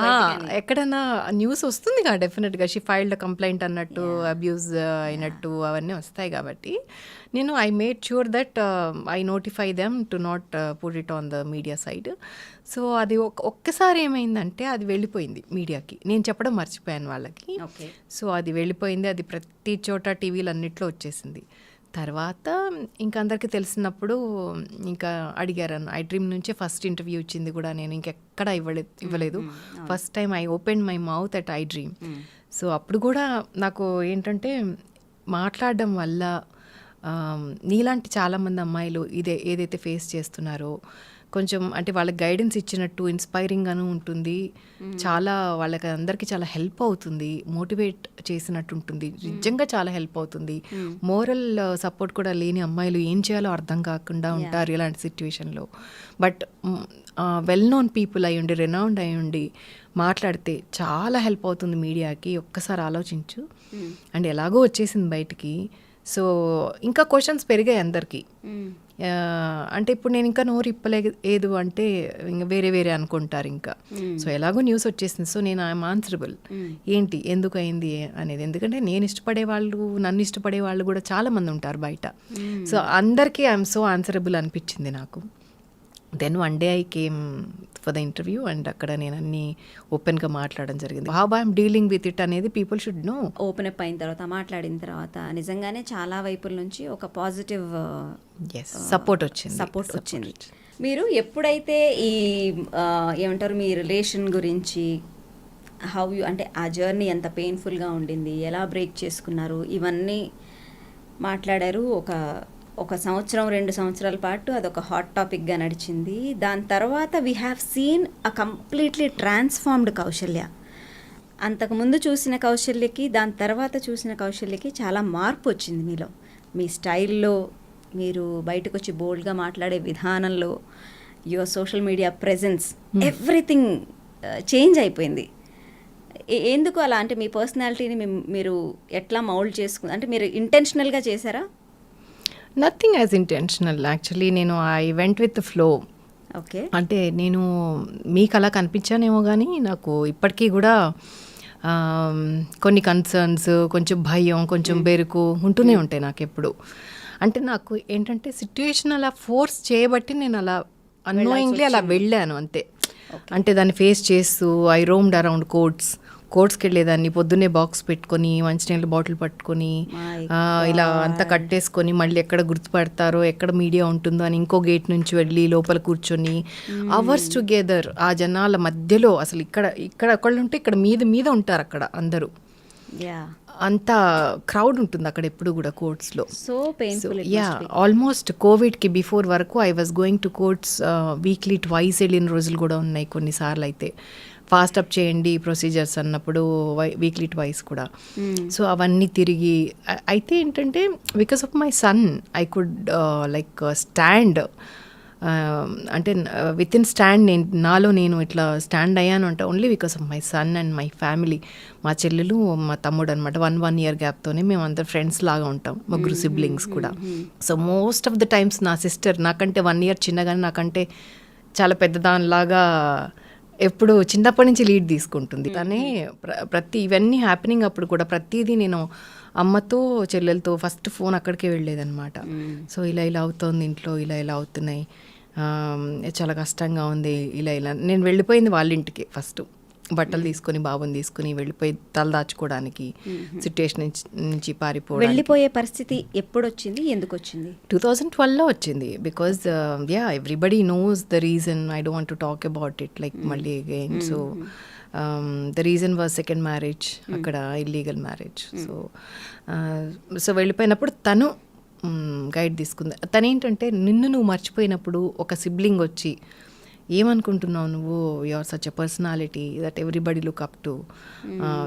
ఎక్కడన్నా న్యూస్ వస్తుంది కదా డెఫినెట్గా, షీ ఫైల్డ్ కంప్లైంట్ అన్నట్టు, అబ్యూజ్ అయినట్టు అవన్నీ వస్తాయి. కాబట్టి నేను I made sure that I notify them to not put it on the media side. So అది ఒక్కసారి ఏమైందంటే అది వెళ్ళిపోయింది మీడియాకి, నేను చెప్పడం మర్చిపోయాను వాళ్ళకి. సో అది వెళ్ళిపోయింది, అది ప్రతి చోట టీవీలు అన్నిట్లో వచ్చేసింది. తర్వాత ఇంకా అందరికీ తెలిసినప్పుడు ఇంకా అడిగారు. ఐ డ్రీమ్ నుంచే ఫస్ట్ ఇంటర్వ్యూ ఇచ్చింది కూడా నేను, ఇంకెక్కడ ఇవ్వలేదు. First time I open my mouth at I dream. So అప్పుడు కూడా నాకు ఏంటంటే మాట్లాడడం వల్ల నీలాంటి చాలామంది అమ్మాయిలు ఏదైతే ఫేస్ చేస్తున్నారో కొంచెం అంటే వాళ్ళకి గైడెన్స్ ఇచ్చినట్టు ఇన్స్పైరింగ్గాను ఉంటుంది, చాలా వాళ్ళకి అందరికీ చాలా హెల్ప్ అవుతుంది, మోటివేట్ చేసినట్టు ఉంటుంది, నిజంగా చాలా హెల్ప్ అవుతుంది. మోరల్ సపోర్ట్ కూడా లేని అమ్మాయిలు ఏం చేయాలో అర్థం కాకుండా ఉంటారు ఇలాంటి సిచ్యువేషన్లో. బట్ వెల్ నోన్ పీపుల్ అయ్యుండి, రెనౌండ్ అయ్యుండి మాట్లాడితే చాలా హెల్ప్ అవుతుంది మీడియాకి. ఒక్కసారి ఆలోచించు. అండ్ ఎలాగో వచ్చేసింది బయటికి. సో ఇంకా క్వశ్చన్స్ పెరిగాయి అందరికీ. అంటే ఇప్పుడు నేను ఇంకా నోరు ఇప్పలేదు అంటే ఇంకా వేరే అనుకుంటారు ఇంకా. సో ఎలాగో న్యూస్ వచ్చేసింది, సో నేను ఐఎమ్ ఆన్సరబుల్ ఏంటి ఎందుకు అయింది అనేది. ఎందుకంటే నేను ఇష్టపడే వాళ్ళు, నన్ను ఇష్టపడే వాళ్ళు కూడా చాలా మంది ఉంటారు బయట. సో అందరికీ ఐఎమ్ సో ఆన్సరబుల్ అనిపించింది నాకు. Then one day I came for the interview and అక్కడ నేను అన్ని ఓపెన్గా మాట్లాడడం జరిగింది. How I'm dealing with it అనేది people should know. Open up అయిన తర్వాత, మాట్లాడిన తర్వాత నిజంగానే చాలా వైపుల నుంచి ఒక పాజిటివ్ సపోర్ట్ వచ్చింది. మీరు ఎప్పుడైతే ఈ ఏమంటారు మీ రిలేషన్ గురించి హౌ యూ, అంటే ఆ జర్నీ ఎంత పెయిన్ఫుల్గా ఉండింది, ఎలా బ్రేక్ చేసుకున్నారు, ఇవన్నీ మాట్లాడారు. ఒక సంవత్సరం 2 సంవత్సరాల పాటు అదొక హాట్ టాపిక్గా నడిచింది. దాని తర్వాత we have seen a completely transformed Kausalya. అంతకుముందు చూసిన కౌశల్యకి దాని తర్వాత చూసిన కౌశల్యకి చాలా మార్పు వచ్చింది మీలో, మీ స్టైల్లో, మీరు బయటకు వచ్చి బోల్డ్గా మాట్లాడే విధానంలో, your social media presence, everything change అయిపోయింది. ఎందుకు అలా? అంటే మీ పర్సనాలిటీని మీరు ఎట్లా మౌల్డ్ చేసుకున్నారు? అంటే మీరు ఇంటెన్షనల్గా చేశారా? Nothing as intentional. యాక్చువల్లీ నేను I went with the flow. Okay. అంటే నేను మీకు అలా కనిపించానేమో కానీ నాకు ఇప్పటికీ కూడా కొన్ని కన్సర్న్స్, కొంచెం భయం, కొంచెం బెరుకు ఉంటూనే ఉంటాయి నాకు ఎప్పుడు. అంటే నాకు ఏంటంటే సిట్యుయేషన్ అలా ఫోర్స్ చేయబట్టి నేను అలా అన్నోయింగ్లీ అలా వెళ్ళాను అంతే. అంటే దాన్ని ఫేస్ చేస్తూ ఐ రోమ్డ్ అరౌండ్ కోర్ట్స్కి వెళ్ళేదాన్ని, పొద్దున్నే బాక్స్ పెట్టుకొని మంచినీళ్ళ బాటిల్ పట్టుకొని ఇలా అంతా కట్టేసుకొని మళ్ళీ ఎక్కడ గుర్తుపడతారో ఎక్కడ మీడియా ఉంటుందో అని ఇంకో గేట్ నుంచి వెళ్ళి లోపల కూర్చొని అవర్స్ టుగెదర్ ఆ జనాల మధ్యలో అసలు ఇక్కడ ఒకళ్ళు ఉంటే ఇక్కడ మీద ఉంటారు అక్కడ అందరూ. అంత క్రౌడ్ ఉంటుంది అక్కడ ఎప్పుడు కూడా కోర్ట్స్లో. So painful. ఆల్మోస్ట్ కోవిడ్కి బిఫోర్ వరకు I was going to courts weekly twice వెళ్ళిన రోజులు కూడా ఉన్నాయి కొన్నిసార్లు. అయితే ఫాస్ట్ అప్ చేయండి ప్రొసీజర్స్ అన్నప్పుడు వీక్లీ ట్వైస్ కూడా. సో అవన్నీ తిరిగి అయితే ఏంటంటే because of my son I could like stand, అంటే విత్ ఇన్ స్టాండ్ నాలో నేను ఇట్లా స్టాండ్ అయ్యాను అంటే only because of my son and my family. మా చెల్లెలు మా తమ్ముడు అనమాట. 1 year గ్యాప్తోనే మేము అందరు ఫ్రెండ్స్ లాగా ఉంటాం, ముగ్గురు సిబ్లింగ్స్ కూడా. So most of the times నా సిస్టర్ నాకంటే 1 year చిన్నగానే నాకంటే చాలా పెద్దదానిలాగా ఎప్పుడు చిన్నప్పటి నుంచి లీడ్ తీసుకుంటుంది తనే. ప్రతి ఇవన్నీ హ్యాపెనింగ్ అప్పుడు కూడా ప్రతిదీ నేను అమ్మతో చెల్లెలతో ఫస్ట్ ఫోన్ అక్కడికే వెళ్ళేదన్నమాట. సో ఇలా అవుతోంది ఇంట్లో, ఇలా అవుతున్నాయి, చాలా కష్టంగా ఉంది, ఇలా నేను వెళ్ళిపోయింది వాళ్ళ ఇంటికి ఫస్ట్ బట్టలు తీసుకొని బాబుని తీసుకుని వెళ్ళిపోయి తల దాచుకోవడానికి, సిట్యుయేషన్ నుంచి పారిపోవడం. వెళ్ళిపోయే పరిస్థితి ఎప్పుడు వచ్చింది, ఎందుకు వచ్చింది? 2012లో వచ్చింది. Because everybody knows the reason. I don't want to talk about it like మళ్ళీ again. So the reason was second marriage, అక్కడ ఇల్లీగల్ మ్యారేజ్. సో వెళ్ళిపోయినప్పుడు తను గైడ్ తీసుకుంది. తనేంటంటే నిన్ను నువ్వు మర్చిపోయినప్పుడు ఒక సిబ్లింగ్ వచ్చి ఏమనుకుంటున్నావు నువ్వు, you are such a personality that everybody look up to,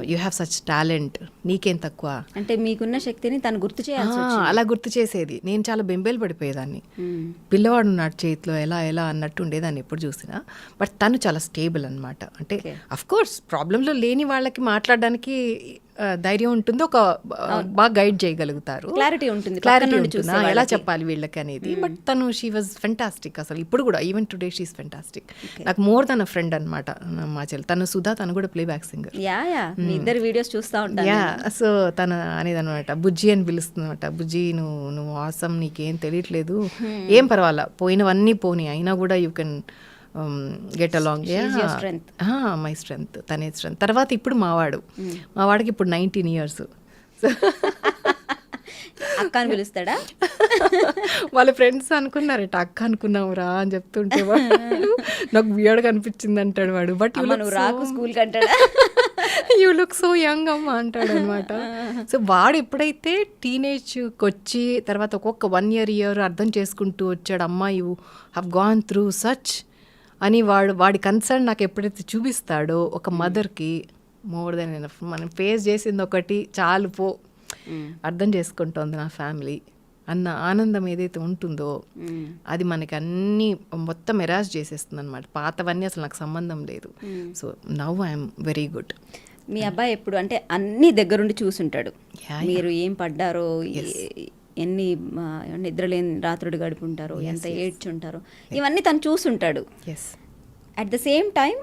you have such talent, నీకేం తక్కువ అంటే మీకున్న శక్తిని తను గుర్తు చేయాలి. అలా గుర్తు చేసేది. నేను చాలా బెంబేలు పడిపోయేదాన్ని. పిల్లవాడు ఉన్నాడు చేతిలో ఎలా అన్నట్టు ఉండేదాన్ని ఎప్పుడు చూసినా. బట్ తను చాలా స్టేబుల్ అనమాట. అంటే అఫ్ కోర్స్ ప్రాబ్లంలో లేని వాళ్ళకి మాట్లాడడానికి ధైర్యం ఉంటుంది, ఒక బాగా గైడ్ చేయగలుగుతారు, క్లారిటీ ఉంటుంది, ఎలా చెప్పాలి వీళ్ళకి అనేది. బట్ తను షీ వాజ్ ఫెంటాస్టిక్. అసలు ఇప్పుడు కూడా even today she is fantastic. నాకు మోర్ దన్ అ ఫ్రెండ్ అనమాట మా చెల్లి. తను సుధా, తను కూడా ప్లే బ్యాక్ సింగర్. ఇద్దరు వీడియోస్ చూస్తూ ఉంటాను. సో తను అనేది అనమాట, బుజ్జి అని పిలుస్తుందన్నమాట. బుజ్జి నువ్వు ఆసం, నీకేం తెలియట్లేదు, ఏం పర్వాలా, పోయినవన్నీ పోనీ, అయినా కూడా you can get along. My strength, తనే స్ట్రెంగ్త్. తర్వాత ఇప్పుడు మావాడికి ఇప్పుడు 19 years. అక్క అని పిలుస్తాడా? వాళ్ళ ఫ్రెండ్స్ అనుకున్నారట అక్క అనుకున్నావురా అని చెప్తుంటే వాడు నాకు వియర్డ్గా అనిపించింది అంటాడు వాడు. బట్ నువ్వు రాకు స్కూల్కి అంటాడా? యూ లుక్ సో యంగ్ అమ్మ అంటాడు అనమాట. సో వాడు ఎప్పుడైతే టీనేజ్కి వచ్చి తర్వాత ఒక్కొక్క 1 year అర్థం చేసుకుంటూ వచ్చాడు, అమ్మా you have gone through such అని వాడి కన్సర్న్ నాకు ఎప్పుడైతే చూపిస్తాడో ఒక మదర్కి, మోర్ దెన్ ఎనఫ్. మనం ఫేస్ చేసింది ఒకటి చాలు పో, అర్థం చేసుకుంటోంది నా ఫ్యామిలీ అన్న ఆనందం ఏదైతే ఉంటుందో అది మనకి అన్నీ మొత్తం ఎరాజ్ చేసేస్తుంది అనమాట. పాతవన్నీ అసలు నాకు సంబంధం లేదు. So now I'm very good. మీ అబ్బాయి ఎప్పుడు అంటే అన్ని దగ్గరుండి చూసుంటాడు, మీరు ఏం పడ్డారో, ఎన్ని నిద్రలేని రాత్రుడు గడుపుంటారో, ఎంత ఏడ్చుంటారో, ఇవన్నీ తను చూసుంటాడు. అట్ ద సేమ్ టైం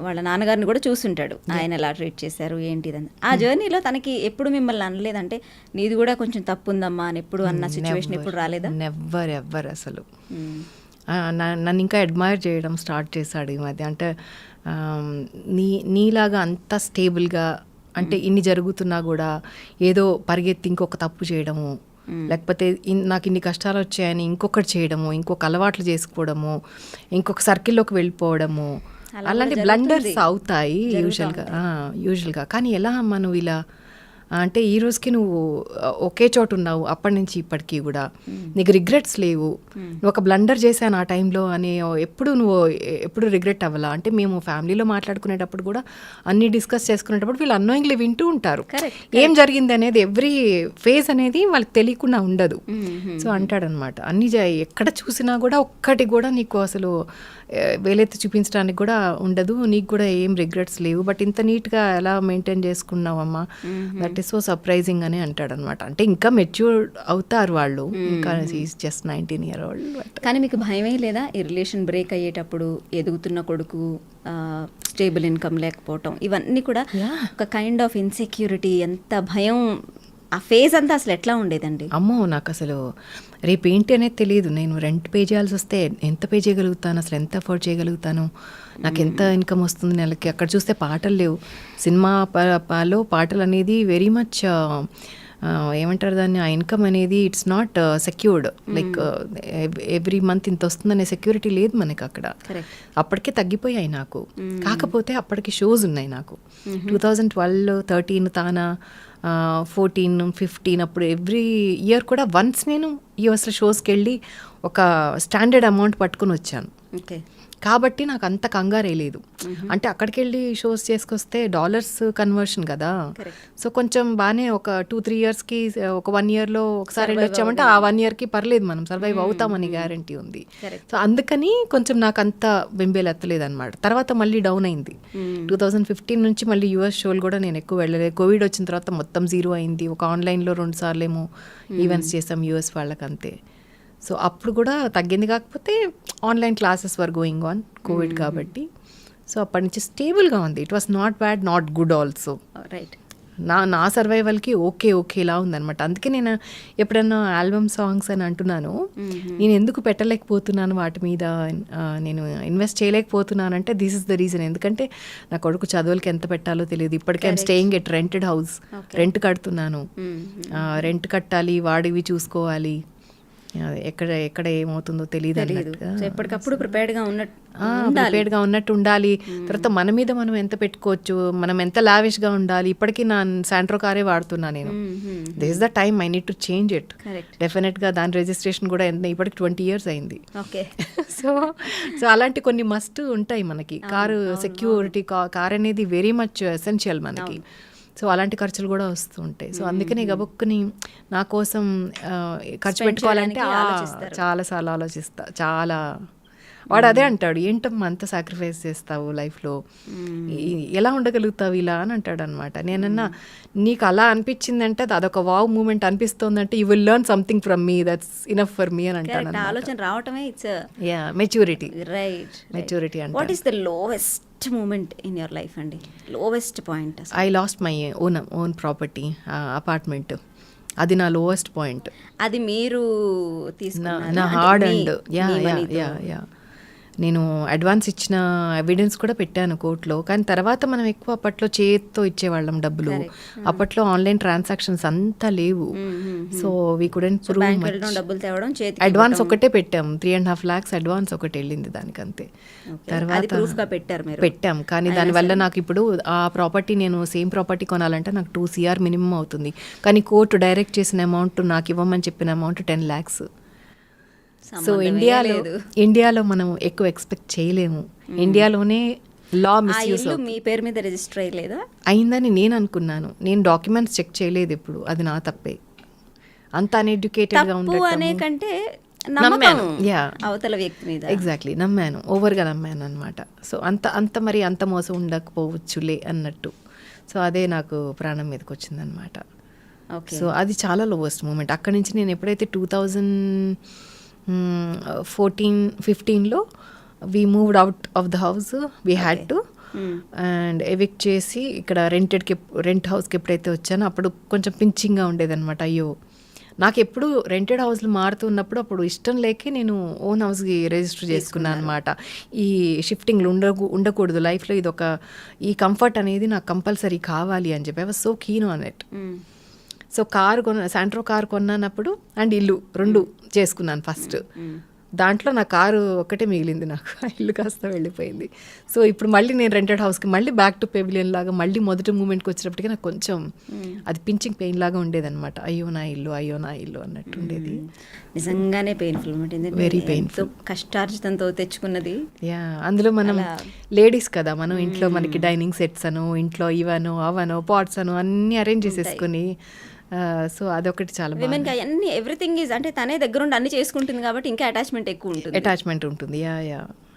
వాళ్ళ నాన్నగారిని కూడా చూసుంటాడు, ఆయన ఎలా ట్రీట్ చేశారు ఏంటిదని. ఆ జర్నీలో తనకి ఎప్పుడు మిమ్మల్ని అనలేదంటే నీది కూడా కొంచెం తప్పు ఉందమ్మా అని ఎప్పుడు అన్న సిచ్యువేషన్ ఎప్పుడు రాలేదా? నెవ్వర్ అసలు. నన్ను ఇంకా అడ్మైర్ చేయడం స్టార్ట్ చేశాడు ఈ మధ్య. అంటే నీలాగా అంత స్టేబుల్గా, అంటే ఇన్ని జరుగుతున్నా కూడా ఏదో పరిగెత్తి ఇంకొక తప్పు చేయడము, లేకపోతే నాకు ఇన్ని కష్టాలు వచ్చాయని ఇంకొకటి చేయడము, ఇంకొక అలవాట్లు చేసుకోవడము, ఇంకొక సర్కిల్లోకి వెళ్ళిపోవడము, అలాంటి బ్లండర్స్ అవుతాయి యూజువల్గా. కానీ ఎలా అమ్మా నువ్వు ఇలా అంటే ఈ రోజుకి నువ్వు ఒకే చోటు ఉన్నావు అప్పటి నుంచి ఇప్పటికీ కూడా, నీకు రిగ్రెట్స్ లేవు, నువ్వు ఒక బ్లండర్ చేశాను ఆ టైంలో అని ఎప్పుడు రిగ్రెట్ అవ్వాలా? అంటే మేము ఫ్యామిలీలో మాట్లాడుకునేటప్పుడు కూడా అన్ని డిస్కస్ చేసుకునేటప్పుడు వీళ్ళు అన్నోయింగ్లీ వింటూ ఉంటారు ఏం జరిగింది అనేది. ఎవ్రీ ఫేజ్ అనేది వాళ్ళకి తెలియకుండా ఉండదు. సో అంటాడనమాట, అన్ని ఎక్కడ చూసినా కూడా ఒక్కటి కూడా నీకు అసలు వేలెత్తి చూపించడానికి కూడా ఉండదు, నీకు కూడా ఏం రిగ్రెట్స్ లేవు, బట్ ఇంత నీట్గా ఎలా మెయింటైన్ చేసుకున్నావమ్మా, దట్ ఈస్ సో సర్ప్రైజింగ్ అని అంటాడనమాట. అంటే ఇంకా మెచ్యూర్ అవుతారు వాళ్ళు, ఇంకా జస్ట్ 19 year old. కానీ మీకు భయమే లేదా ఈ రిలేషన్ బ్రేక్ అయ్యేటప్పుడు? ఎదుగుతున్న కొడుకు, స్టేబుల్ ఇన్కమ్ లేకపోవటం, ఇవన్నీ కూడా ఒక కైండ్ ఆఫ్ ఇన్సెక్యూరిటీ, ఎంత భయం ఆ ఫేజ్ అంతా అసలు ఎట్లా ఉండేదండి? అమ్మో, నాకు అసలు రేపేంటి అనేది తెలియదు. నేను రెంట్ పే చేయాల్సి వస్తే ఎంత పే చేయగలుగుతాను, అసలు ఎంత అఫోర్డ్ చేయగలుగుతాను, నాకు ఎంత ఇన్కమ్ వస్తుంది నెలకి. అక్కడ చూస్తే పాటలు లేవు. సినిమాలో పాటలు అనేది వెరీ మచ్ ఏమంటారు దాన్ని, ఆ ఇన్కమ్ అనేది it's not secured. Like every month ఇంత వస్తుందనే సెక్యూరిటీ లేదు మనకి అక్కడ. అప్పటికే తగ్గిపోయాయి నాకు. కాకపోతే అప్పటికి షోస్ ఉన్నాయి నాకు. 2012, 13 తానా, 14, 15 అప్పుడు ఎవ్రీ ఇయర్ కూడా వన్స్ నేను యూఎస్లో షోస్కి వెళ్ళి ఒక స్టాండర్డ్ అమౌంట్ పట్టుకుని వచ్చాను. ఓకే. కాబట్టి నాకు అంత కంగారే లేదు. అంటే అక్కడికి వెళ్ళి షోస్ చేసుకొస్తే డాలర్స్ కన్వర్షన్ కదా, సో కొంచెం బాగానే ఒక 2-3 ఇయర్స్కి, ఒక 1 ఇయర్లో ఒకసారి వెళ్ళొచ్చామంటే ఆ 1 ఇయర్కి పర్లేదు, మనం సర్వైవ్ అవుతామని గ్యారంటీ ఉంది. సో అందుకని కొంచెం నాకు అంత బెంబేలు ఎత్తలేదు అనమాట. తర్వాత మళ్ళీ డౌన్ అయింది. 2015 నుంచి మళ్ళీ యూఎస్ షోలు కూడా నేను ఎక్కువ వెళ్ళలేదు. కోవిడ్ వచ్చిన తర్వాత మొత్తం జీరో అయింది. ఒక ఆన్లైన్లో 2 సార్లు ఏమో ఈవెంట్స్ చేసాం యూఎస్ వాళ్ళకి, అంతే. సో అప్పుడు కూడా తగ్గింది. కాకపోతే online classes were going on, Covid కాబట్టి. సో అప్పటి నుంచి స్టేబుల్గా ఉంది. It was not bad, not good also. Right. నా సర్వైవల్కి ఓకేలా ఉందన్నమాట. అందుకే నేను ఎప్పుడన్నా ఆల్బమ్ సాంగ్స్ అని అంటున్నాను, నేను ఎందుకు పెట్టలేకపోతున్నాను వాటి మీద, నేను ఇన్వెస్ట్ చేయలేకపోతున్నానంటే దిస్ ఇస్ ద రీజన్. ఎందుకంటే నా కొడుకు చదువులకి ఎంత పెట్టాలో తెలియదు. ఇప్పటికే I'm staying at rented house, rent rent కట్టాలి, వాడివి చూసుకోవాలి, ఎక్కడ ఏమవుతుందో తెలియదు. ఎప్పటికప్పుడు ప్రిపేర్డ్గా ఉన్నట్టు ఉండాలి. తర్వాత మన మీద మనం ఎంత పెట్టుకోవచ్చు, మనం ఎంత లావిష్గా ఉండాలి. ఇప్పటికీ నా శాంట్రో కారే వాడుతున్నా నేను. This is the time I need to change it. డెఫినెట్గా దాని రిజిస్ట్రేషన్ కూడా ఇప్పటికి 20 years అయింది. సో అలాంటి కొన్ని మస్ట్ ఉంటాయి మనకి. కారు సెక్యూరిటీ, కార్ అనేది వెరీ మచ్ ఎసెన్షియల్ మనకి. సో అలాంటి ఖర్చులు కూడా వస్తూ ఉంటాయి. సో అందుకని గబుక్కుని నా కోసం ఖర్చు పెట్టుకోవాలంటే చాలాసార్లు ఆలోచిస్తా. చాలా వాడు అదే అంటాడు, ఏంటమ్మా అంత సాక్రిఫైస్ చేస్తావు లైఫ్లో, ఎలా ఉండగలుగుతావు ఇలా అని అంటాడు అనమాట. నేనన్నా నీకు అలా అనిపించిందంటే అదొక వావ్ మూమెంట్ అనిపిస్తుందంటే you will learn something from me, that's enough for me అని అంటాను. ఆలోచన రావటమే మెచ్యూరిటీ. రైట్. మెచ్యూరిటీ అంటే what is the lowest moment in your life అండి? Lowest point? I lost my own property, apartment. అది నా lowest point. అది మీరు తీసుకున్న నా హార్డ్ అండ్ యా నేను అడ్వాన్స్ ఇచ్చిన ఎవిడెన్స్ కూడా పెట్టాను కోర్టులో. కానీ తర్వాత మనం ఎక్కువ అప్పట్లో చేతితో ఇచ్చేవాళ్ళం డబ్బులు. అప్పట్లో ఆన్లైన్ ట్రాన్సాక్షన్స్ అంతా లేవు. So we couldn't prove. డబ్బులు తేవడం, అడ్వాన్స్ ఒకటే పెట్టాం, 3.5 lakhs అడ్వాన్స్ ఒకటి వెళ్ళింది దానికి, అంతే. తర్వాత పెట్టాం. కానీ దానివల్ల నాకు ఇప్పుడు ఆ ప్రాపర్టీ, నేను సేమ్ ప్రాపర్టీ కొనాలంటే నాకు 2 CR మినిమం అవుతుంది. కానీ డైరెక్ట్ చేసిన అమౌంట్, నాకు ఇవ్వమని చెప్పిన అమౌంట్ 10 lakhs. సో ఇండియాలో మనం ఎక్కువ ఎక్స్పెక్ట్ చేయలేము. ఇండియాలోనే లా మిస్యూజ్. మీ పేరు మీద రిజిస్టర్ అయ్యలేదా? అయిందని నేను అనుకున్నాను. నేను డాక్యుమెంట్స్ చెక్ చేయలేదు ఎప్పుడు, అది నా తప్పే. అంత అన్ఎడ్యుకేటెడ్గా అనే కంటే అవతల వ్యక్తి మీద ఎగ్జాక్ట్లీ నమ్మాను, ఓవర్గా నమ్మాను అనమాట. సో అంత మోసం ఉండకపోవచ్చులే అన్నట్టు. సో అదే నాకు ప్రాణం మీదకి వచ్చిందనమాట. సో అది చాలా లోవెస్ట్ మూమెంట్. అక్కడి నుంచి నేను ఎప్పుడైతే 2014-15లో we moved out of the house, we had to and evict చేసి ఇక్కడ రెంట్ హౌస్కి ఎప్పుడైతే వచ్చానో అప్పుడు కొంచెం పించింగ్గా ఉండేదన్నమాట. అయ్యో, నాకు ఎప్పుడు రెంటెడ్ హౌస్లు మారుతున్నప్పుడు అప్పుడు ఇష్టం లేకే నేను ఓన్ హౌస్కి రిజిస్టర్ చేసుకున్నాను అనమాట. ఈ షిఫ్టింగ్లు ఉండకూడదు లైఫ్లో, ఈ కంఫర్ట్ అనేది నాకు కంపల్సరీ కావాలి అని చెప్పి I was so keen on it. So Santro car కొన్నప్పుడు అండ్ ఇల్లు 2 చేసుకున్నాను ఫస్ట్. దాంట్లో నా కారు ఒక్కటే మిగిలింది, నాకు ఇల్లు కాస్త వెళ్ళిపోయింది. సో ఇప్పుడు మళ్ళీ నేను రెంటెడ్ హౌస్కి మళ్ళీ బ్యాక్ టు పెవిలియన్ లాగా మళ్ళీ మొదటి మూమెంట్కి వచ్చినప్పటికీ నాకు కొంచెం అది పించింగ్ పెయిన్ లాగా ఉండేదన్నమాట. అయ్యో నా ఇల్లు అన్నట్టు ఉండేది. నిజంగానే పెయిన్ఫుల్, వెరీ పెయిన్ఫుల్. కష్టార్జితంతో తెచ్చుకున్నది. అందులో మనం లేడీస్ కదా, మనం ఇంట్లో మనకి డైనింగ్ సెట్స్ అను, ఇంట్లో ఇవనో అవనో పాట్స్ అను అన్నీ అరేంజ్ చేసేసుకుని, సో అదొకటి చాలా విమెన్కి అన్ని ఎవ్రీథింగ్ ఈజ్ అంటే తనే దగ్గరుండి అన్ని చేసుకుంటుంది కాబట్టి ఇంకా అటాచ్మెంట్ ఎక్కువ ఉంటుంది. అటాచ్మెంట్ ఉంటుంది. యా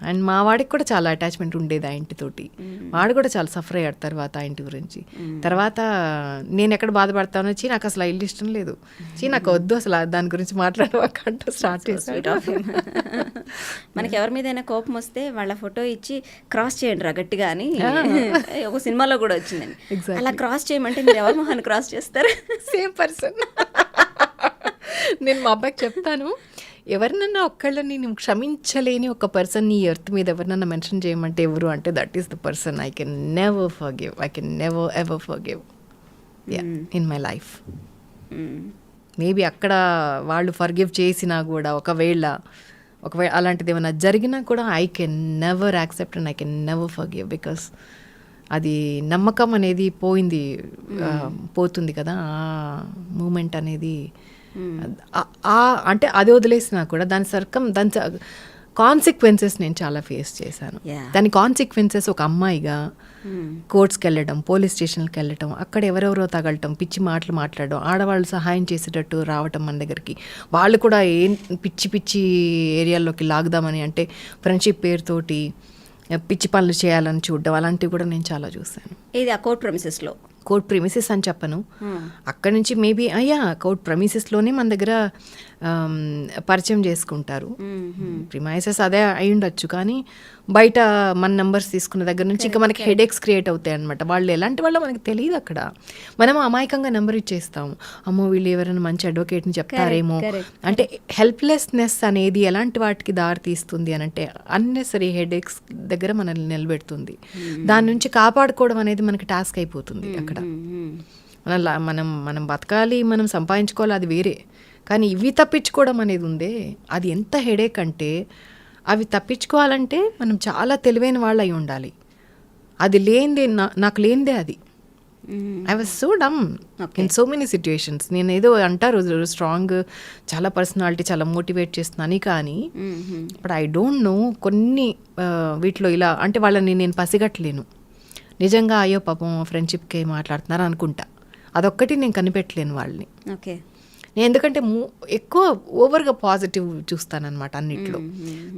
అండ్ మా వాడికి కూడా చాలా అటాచ్మెంట్ ఉండేది ఆ ఇంటితోటి. వాడు కూడా చాలా సఫర్ అయ్యాడు తర్వాత ఆ ఇంటి గురించి. తర్వాత నేను ఎక్కడ బాధపడతానో నాకు అసలు ఆ ఇల్లు ఇష్టం లేదు, నాకు వద్దు అసలు దాని గురించి మాట్లాడవాకంటూ స్టార్ట్ చేసాడు. మనకి ఎవరి మీదైనా కోపం వస్తే వాళ్ళ ఫోటో ఇచ్చి క్రాస్ చేయండి రా గట్టిగా అని ఒక సినిమాలో కూడా వచ్చిందండి. అలా క్రాస్ చేయమంటే మీరు ఎవరి మొహాన్ని క్రాస్ చేస్తారు? Same person. నేను మా అబ్బాయికి చెప్తాను, ఎవరినన్నా ఒక్కళ్ళని నేను క్షమించలేని ఒక పర్సన్ ఈ ఎర్త్ మీద ఎవరినన్నా మెన్షన్ చేయమంటే ఎవరు అంటే that is the person I can never forgive. I can never ever forgive in my life. Maybe అక్కడ వాళ్ళు ఫర్గివ్ చేసినా కూడా ఒకవేళ అలాంటిది ఏమైనా జరిగినా కూడా I can never accept and I can never forgive. Because అది నమ్మకం అనేది పోతుంది కదా, ఆ మూమెంట్ అనేది. అంటే అది వదిలేసినా కూడా దాని కాన్సిక్వెన్సెస్ నేను చాలా ఫేస్ చేశాను. దాని కాన్సిక్వెన్సెస్ ఒక అమ్మాయిగా కోర్ట్స్కి వెళ్ళడం, పోలీస్ స్టేషన్కి వెళ్ళటం, అక్కడ ఎవరెవరో తగలటం, పిచ్చి మాటలు మాట్లాడడం, ఆడవాళ్ళు సహాయం చేసేటట్టు రావటం మన దగ్గరికి, వాళ్ళు కూడా ఏం పిచ్చి ఏరియాల్లోకి లాగుదామని అంటే ఫ్రెండ్షిప్ పేరుతోటి పిచ్చి పనులు చేయాలని చూడడం, అలాంటివి కూడా నేను చాలా చూశాను. ఇది ఆ కోర్ట్ ప్రెమిసెస్లో, కోర్ట్ ప్రెమిసెస్ అని చెప్పను, అక్కడి నుంచి మేబీ కోర్ట్ ప్రెమిసెస్లోనే మన దగ్గర పరిచయం చేసుకుంటారు. ప్రిమైసెస్ అదే అయి ఉండొచ్చు, కానీ బయట మన నెంబర్స్ తీసుకున్న దగ్గర నుంచి ఇంకా మనకి హెడేక్స్ క్రియేట్ అవుతాయి అనమాట. వాళ్ళు ఎలాంటి వాళ్ళో మనకి తెలియదు. అక్కడ మనం అమాయకంగా నెంబర్ ఇచ్చేస్తాం, అమ్మో వీళ్ళు ఎవరైనా మంచి అడ్వకేట్ని చెప్తారేమో అంటే. హెల్ప్లెస్నెస్ అనేది ఎలాంటి వాటికి దారి తీస్తుంది అని అంటే అన్నెసరీ హెడేక్స్ దగ్గర మనల్ని నిలబెడుతుంది. దాని నుంచి కాపాడుకోవడం అనేది మనకి టాస్క్ అయిపోతుంది అక్కడ. మనం బతకాలి, మనం సంపాదించుకోవాలి, అది వేరే. కానీ ఇవి తప్పించుకోవడం అనేది ఉందే, అది ఎంత హెడేక్ అంటే, అవి తప్పించుకోవాలంటే మనం చాలా తెలివైన వాళ్ళు అయి ఉండాలి. అది లేనిదే నాకు లేనిదే అది. I was so dumb in so many situations. నేను ఏదో అంటారు స్ట్రాంగ్, చాలా పర్సనాలిటీ, చాలా మోటివేట్ చేస్తున్నాను కానీ బట్ ఐ డోంట్ నో కొన్ని వీటిలో ఇలా అంటే వాళ్ళని నేను పసిగట్టలేను. నిజంగా అయ్యో పాపం ఫ్రెండ్షిప్కి మాట్లాడుతున్నారు అనుకుంటా, అదొక్కటి నేను కనిపెట్టలేను వాళ్ళని. ఓకే, నేను ఎందుకంటే ఎక్కువ ఓవర్గా పాజిటివ్ చూస్తానన్నమాట అన్నిట్లో.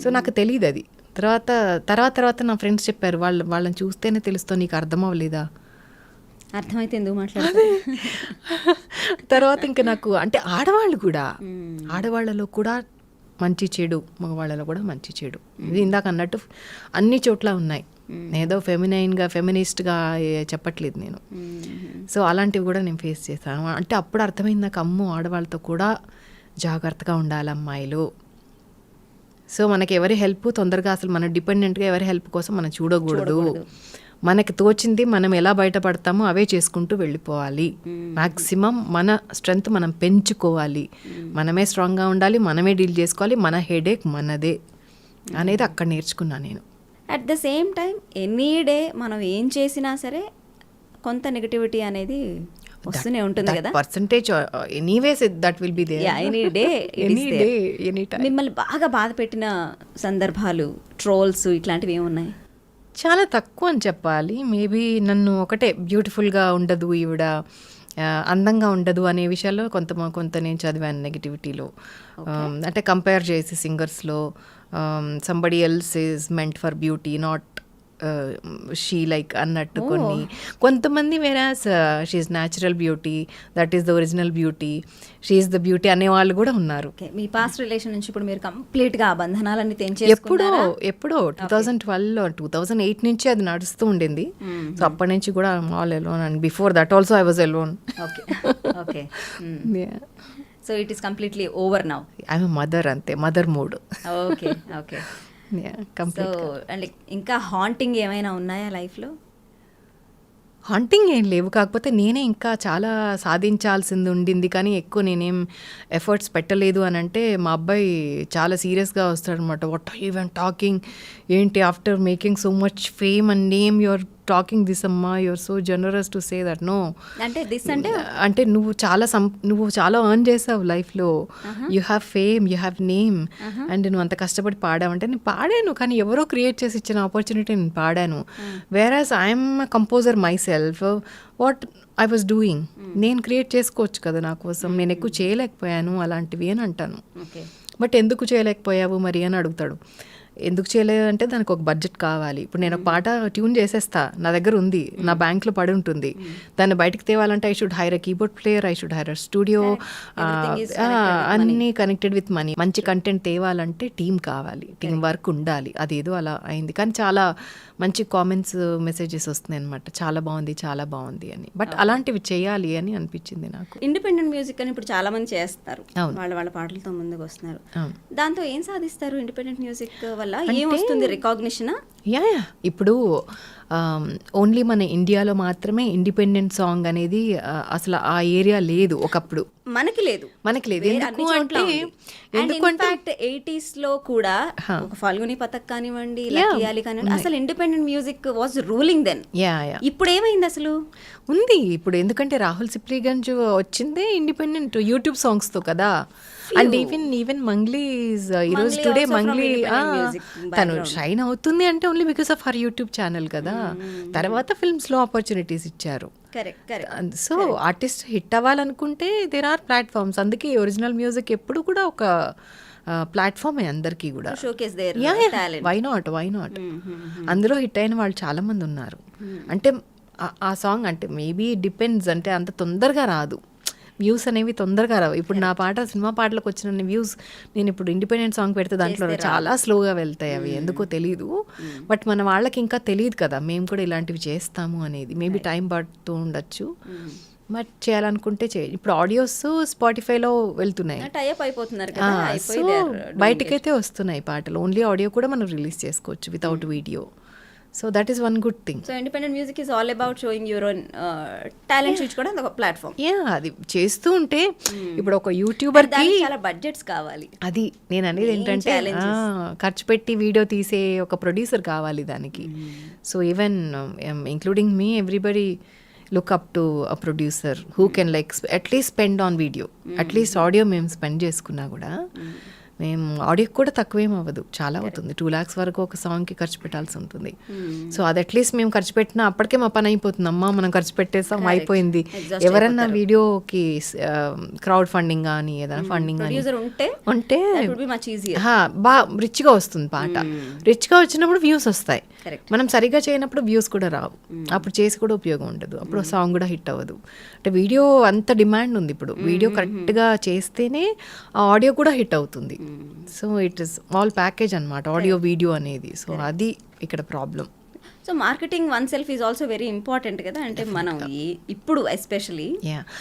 సో నాకు తెలియదు అది. తర్వాత నా ఫ్రెండ్స్ చెప్పారు, వాళ్ళని చూస్తేనే తెలుస్తో, నీకు అర్థం అవ్వలేదా? అర్థమైతే ఎందుకు మాట్లాడదు. తర్వాత ఇంకా నాకు అంటే ఆడవాళ్ళలో కూడా మంచి చెడు, మగవాళ్ళలో కూడా మంచి చెడు, ఇది ఇందాక అన్నట్టు అన్ని చోట్ల ఉన్నాయి. ఏదో ఫెమినిస్ట్గా చెప్పట్లేదు నేను. సో అలాంటివి కూడా నేను ఫేస్ చేశాను. అంటే అప్పుడు అర్థమైంది నాకు, అమ్మో ఆడవాళ్ళతో కూడా జాగ్రత్తగా ఉండాలి అమ్మాయిలు. సో మనకి ఎవరి హెల్ప్ తొందరగా, అసలు మన డిపెండెంట్గా ఎవరి హెల్ప్ కోసం మనం చూడకూడదు. మనకి తోచింది మనం ఎలా బయటపడతామో అవే చేసుకుంటూ వెళ్ళిపోవాలి. మ్యాక్సిమం మన స్ట్రెంగ్త్ మనం పెంచుకోవాలి, మనమే స్ట్రాంగ్గా ఉండాలి, మనమే డీల్ చేసుకోవాలి, మన హెడేక్ మనదే అనేది అక్కడ నేర్చుకున్నాను నేను. At the same time any day మనం ఏం చేసినా సరే కొంత నెగటివిటీ అనేది వస్తూనే ఉంటుంది కదా. Percentage anyways that will be there any day any time. మిమ్మల్ని బాగా బాధ పెట్టిన సందర్భాలు, ట్రోల్స్ ఇట్లాంటివి ఏమున్నాయి? చాలా తక్కువ అని చెప్పాలి. మేబీ నన్ను ఒకటే బ్యూటిఫుల్గా ఉండదు ఈవిడ, అందంగా ఉండదు అనే విషయాల్లో కొంత నేను చదివాను నెగిటివిటీలో. అంటే కంపేర్ చేసి సింగర్స్లో somebody else is meant for beauty, not she like అన్నట్టు. కొంతమంది whereas she is natural beauty, that is the original beauty, she is the beauty అనే వాళ్ళు కూడా ఉన్నారు. మీ పాస్ట్ రిలేషన్ నుంచి ఇప్పుడు మీరు కంప్లీట్గా ఆ బంధనాలన్నీ తెంచేసుకున్నారా? ఎప్పుడో 2012 2008 నుంచి అది నడుస్తూ ఉండింది. సో అప్పటి నుంచి కూడా all alone, and before that also I was alone. Okay. So it is completely over now. I'm mother, అంతే, mother mood. Okay. So and ఇంకా హాంటింగ్ ఏమైనా ఉన్నాయా లైఫ్లో? హాంటింగ్ ఏం లేవు, కాకపోతే నేనే ఇంకా చాలా సాధించాల్సింది ఉండింది, కానీ ఎక్కువ నేనేం ఎఫర్ట్స్ పెట్టలేదు అని అంటే మా అబ్బాయి చాలా సీరియస్గా వస్తాడనమాట. What are you even talking, ఏంటి after making so much fame and name your talking this అమ్మా, your so generous to say that. No అంటే దిస్ అంటే నువ్వు చాలా ఎర్న్ చేసావు లైఫ్లో, you have fame, you have name, and నువ్వు అంత కష్టపడి పాడావంటే నేను పాడాను, కానీ ఎవరో క్రియేట్ చేసి ఇచ్చిన ఆపర్చునిటీ నేను పాడాను. Whereas I'm composer myself, what I was doing నేను క్రియేట్ చేసుకోవచ్చు కదా నా కోసం, నేను ఎక్కువ చేయలేకపోయాను అలాంటివి అని అంటాను. బట్ ఎందుకు చేయలేకపోయావు మరి అని అడుగుతాడు. ఎందుకు చేయలేదు అంటే దానికి ఒక బడ్జెట్ కావాలి. ఇప్పుడు నేను ఒక పాట ట్యూన్ చేసేస్తా, నా దగ్గర ఉంది, నా బ్యాంక్లో పడి ఉంటుంది, దాన్ని బయటకు తేవాలంటే I should hire a keyboard player, I should hire a studio, అన్నీ కనెక్టెడ్ విత్ మనీ. మంచి కంటెంట్ తేవాలంటే టీం కావాలి, టీం వర్క్ ఉండాలి. అదేదో అలా అయింది. కానీ చాలా మంచి కామెంట్స్ మెసేజెస్ వస్తున్నాయి అనమాట, చాలా బాగుంది చాలా బాగుంది అని. బట్ అలాంటివి చేయాలి అని అనిపించింది నాకు. ఇండిపెండెంట్ మ్యూజిక్ అని ఇప్పుడు చాలా మంది చేస్తారు, వాళ్ళ పాటలతో ముందుకు వస్తున్నారు. దాంతో ఏం సాధిస్తారు? ఇండిపెండెంట్ మ్యూజిక్ వల్ల ఏం వస్తుంది? రికాగ్నిషన్? యా ఇప్పుడు ఓన్లీ మన ఇండియాలో మాత్రమే ఇండిపెండెంట్ సాంగ్ అనేది అసలు ఆ ఏరియా లేదు, ఒకప్పుడు మనకి లేదు. ఎందుకంటే 80s లో కూడా ఒక ఫల్గుని పథక్ కానివ్వండి, లక్కీ అలీ కానివ్వండి, అసలు independent music was ruling then. ఇప్పుడు ఏమైంది అసలు? ఉంది ఇప్పుడు, ఎందుకంటే రాహుల్ సిప్లీగంజ్ వచ్చిందే ఇండిపెండెంట్ యూట్యూబ్ సాంగ్స్ తో కదా. అండ్ ఈవెన్ మంగ్లీ ఈరోజు టుడే మంగ్లీ తను షైన్ అవుతుంది అంటే only because of her YouTube channel కదా. తర్వాత ఫిల్మ్స్ లో ఆపర్చునిటీస్ ఇచ్చారు. సో ఆర్టిస్ట్ హిట్ అవ్వాలనుకుంటే దేర్ ఆర్ ప్లాట్ఫామ్స్. అందుకే ఒరిజినల్ మ్యూజిక్ ఎప్పుడు కూడా ఒక ప్లాట్ఫామే అందరికీ కూడా. వై నాట్ అందులో హిట్ అయిన వాళ్ళు చాలా మంది ఉన్నారు. అంటే ఆ సాంగ్ అంటే మేబీ డిపెండ్స్, అంటే అంత తొందరగా రాదు, వ్యూస్ అనేవి తొందరగా రావు. ఇప్పుడు నా పాట సినిమా పాటలకు వచ్చిన వ్యూస్ నేను ఇప్పుడు ఇండిపెండెంట్ సాంగ్ పెడితే దాంట్లో చాలా స్లోగా వెళ్తాయి అవి, ఎందుకో తెలీదు. బట్ మన వాళ్ళకి ఇంకా తెలియదు కదా మేము కూడా ఇలాంటివి చేస్తాము అనేది. మేబీ టైం పడుతూ ఉండొచ్చు, బట్ చేయాలనుకుంటే ఇప్పుడు ఆడియోస్ స్పాటిఫైలో వెళ్తున్నాయి, సో బయటకైతే వస్తున్నాయి పాటలు. ఓన్లీ ఆడియో కూడా మనం రిలీజ్ చేసుకోవచ్చు without video. So that is one good thing. So independent music is all about showing your own talents, which కూడా ఒక ప్లాట్ఫామ్. అది చేస్తూ ఉంటే ఇప్పుడు ఒక యూట్యూబర్ కి చాలా బడ్జెట్స్ కావాలి. అది నేను అనేది ఏంటంటే ఖర్చు పెట్టి వీడియో తీసే ఒక ప్రొడ్యూసర్ కావాలి దానికి. So even including me, everybody look up to a producer who can like at least spend on video. At least audio మేము స్పెండ్ చేసుకున్నా కూడా మేము ఆడియోకి కూడా తక్కువేం అవ్వదు, చాలా అవుతుంది. 2 lakhs వరకు ఒక సాంగ్కి ఖర్చు పెట్టాల్సి ఉంటుంది. సో అది అట్లీస్ట్ మేము ఖర్చు పెట్టినా అప్పటికే మా పని అయిపోతుంది. అమ్మా మనం ఖర్చు పెట్టేసాం అయిపోయింది. ఎవరన్నా వీడియోకి క్రౌడ్ ఫండింగ్ కానీ ఏదైనా ఫండింగ్ కానీ ఉంటే బాగా రిచ్గా వస్తుంది పాట. రిచ్గా వచ్చినప్పుడు వ్యూస్ వస్తాయి, మనం సరిగా చేయనప్పుడు వ్యూస్ కూడా రావు, అప్పుడు చేసి కూడా ఉపయోగం ఉండదు, అప్పుడు సాంగ్ కూడా హిట్ అవ్వదు. అంటే వీడియో అంత డిమాండ్ ఉంది ఇప్పుడు, వీడియో కరెక్ట్గా చేస్తేనే ఆ ఆడియో కూడా హిట్ అవుతుంది. So it is all package అన్నమాట ఆడియో వీడియో అనేది. సో అది ఇక్కడ problem. So marketing one self is also very important కదా. అంటే మనం ఇప్పుడు ఎస్పెషలీ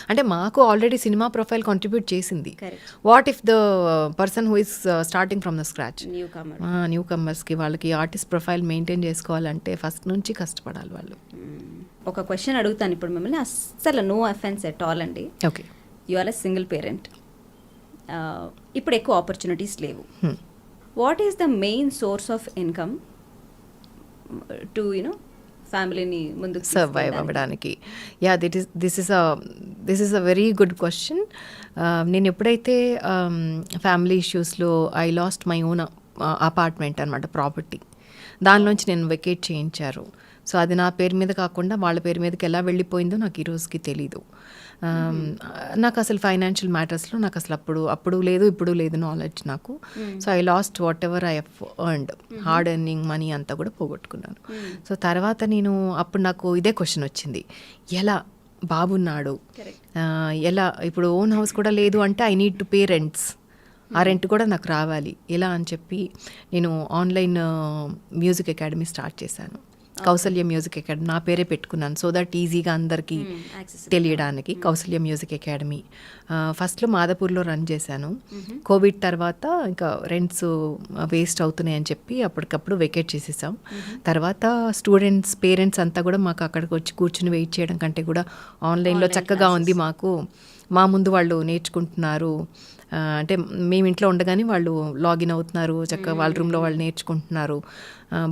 అంటే మాకు ఆల్రెడీ సినిమా ప్రొఫైల్ కాంట్రిబ్యూట్ చేసింది. What if the person who is starting from the scratch, new కమర్స్కి వాళ్ళకి ఆర్టిస్ట్ ప్రొఫైల్ మెయింటైన్ చేసుకోవాలంటే ఫస్ట్ నుంచి కష్టపడాలి వాళ్ళు. ఒక క్వశ్చన్ అడుగుతాను ఇప్పుడు మిమ్మల్ని, అస్సలు నో అఫెన్స్ ఎట్ ఆల్ అండి. Okay, you are a single parent, ఇప్పుడు ఎక్కువ ఆపర్చునిటీస్ లేవు. What is the main source of income to ఫ్యామిలీని ముందుకు సర్వైవ్ అవ్వడానికి? Yeah, this is a very good question. నేను ఎప్పుడైతే ఫ్యామిలీ ఇష్యూస్లో I lost my own apartment అనమాట, ప్రాపర్టీ, దానిలోంచి నేను వెకేట్ చేయించారు. సో అది నా పేరు మీద కాకుండా వాళ్ళ పేరు మీదకి ఎలా వెళ్ళిపోయిందో నాకు ఈ రోజుకి తెలీదు. నాకు అసలు ఫైనాన్షియల్ మ్యాటర్స్లో నాకు అసలు అప్పుడు లేదు ఇప్పుడు లేదు నాలెడ్జ్ నాకు. So I lost whatever I have earned, hard earning money అంతా కూడా పోగొట్టుకున్నాను. సో తర్వాత అప్పుడు నాకు ఇదే క్వశ్చన్ వచ్చింది, ఎలా బాబున్నాడు, ఎలా ఇప్పుడు ఓన్ హౌస్ కూడా లేదు అంటే I need to pay rents, ఆ రెంట్ కూడా నాకు రావాలి ఎలా అని చెప్పి నేను ఆన్లైన్ మ్యూజిక్ అకాడమీ స్టార్ట్ చేశాను. కౌసల్య మ్యూజిక్ అకాడమీ నా పేరే పెట్టుకున్నాను, సో దట్ ఈజీగా అందరికీ తెలియడానికి. కౌసల్య మ్యూజిక్ అకాడమీ ఫస్ట్లో మాదాపూర్లో రన్ చేశాను. కోవిడ్ తర్వాత ఇంకా రెంట్స్ వేస్ట్ అవుతున్నాయి అని చెప్పి అప్పటికప్పుడు వెకేట్ చేసేసాం. తర్వాత స్టూడెంట్స్ పేరెంట్స్ అంతా కూడా మాకు అక్కడికి వచ్చి కూర్చుని వెయిట్ చేయడం కంటే కూడా ఆన్లైన్లో చక్కగా ఉంది, మాకు మా ముందు వాళ్ళు నేర్చుకుంటున్నారు, అంటే మేము ఇంట్లో ఉండగానే వాళ్ళు లాగిన్ అవుతున్నారు, చక్కగా వాళ్ళ రూమ్లో వాళ్ళు నేర్చుకుంటున్నారు,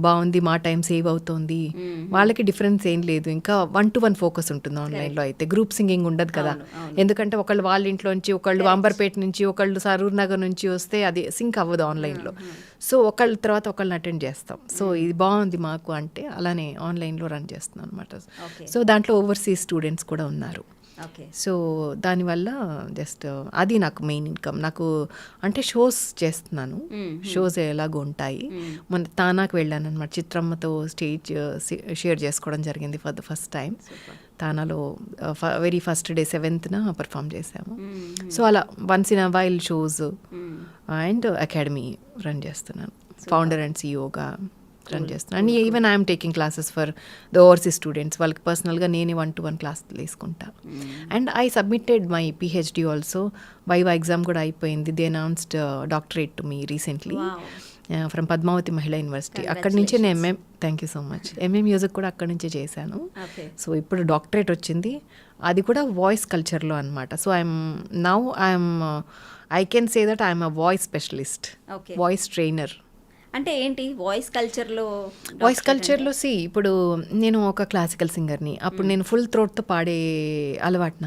బాగుంది, మా టైం సేవ్ అవుతుంది, వాళ్ళకి డిఫరెన్స్ ఏం లేదు. ఇంకా 1-to-1 ఫోకస్ ఉంటుంది ఆన్లైన్లో అయితే. గ్రూప్ సింగింగ్ ఉండదు కదా, ఎందుకంటే ఒకళ్ళు వాళ్ళ ఇంట్లో నుంచి, ఒకళ్ళు అంబర్పేట నుంచి, ఒకళ్ళు సరూర్ నగర్ నుంచి వస్తే అది సింక్ అవ్వదు ఆన్లైన్లో. సో ఒకళ్ళ తర్వాత ఒకళ్ళని అటెండ్ చేస్తాం. సో ఇది బాగుంది మాకు అంటే అలానే ఆన్లైన్లో రన్ చేస్తున్నాం అనమాట. సో దాంట్లో ఓవర్సీస్ స్టూడెంట్స్ కూడా ఉన్నారు. ఓకే. సో దానివల్ల జస్ట్ అది నాకు మెయిన్ ఇన్కమ్. నాకు అంటే షోస్ చేస్తున్నాను, షోస్ ఎలాగో ఉంటాయి. మన తానాకు వెళ్ళాను అనమాట, చిత్రమ్మతో స్టేజ్ షేర్ చేసుకోవడం జరిగింది ఫర్ ద ఫస్ట్ టైం. తానాలో very first day 7th perform చేసాము. సో అలా once in a while shows and academy run చేస్తున్నాను, ఫౌండర్ అండ్ సిఇఓగా రన్ చేస్తున్నాను. And even I'm taking classes for the overseas students. వాళ్ళకి పర్సనల్గా నేనే 1-to-1 క్లాస్ తీసుకుంటా. And I submitted my PhD also. Viva exam కూడా అయిపోయింది. They announced doctorate to me recently from Padmavathi Mahila university. అక్కడి నుంచే నేను MA, thank you so much, MA music కూడా అక్కడి నుంచే చేశాను. సో ఇప్పుడు డాక్టరేట్ వచ్చింది, అది కూడా వాయిస్ కల్చర్లో అనమాట. So I can say that I'm a voice specialist, voice trainer. అంటే ఏంటి వాయిస్ కల్చర్లో? వాయిస్ కల్చర్లో ఇప్పుడు నేను ఒక క్లాసికల్ సింగర్ని. అప్పుడు నేను ఫుల్ థ్రోట్తో పాడే అలవాటు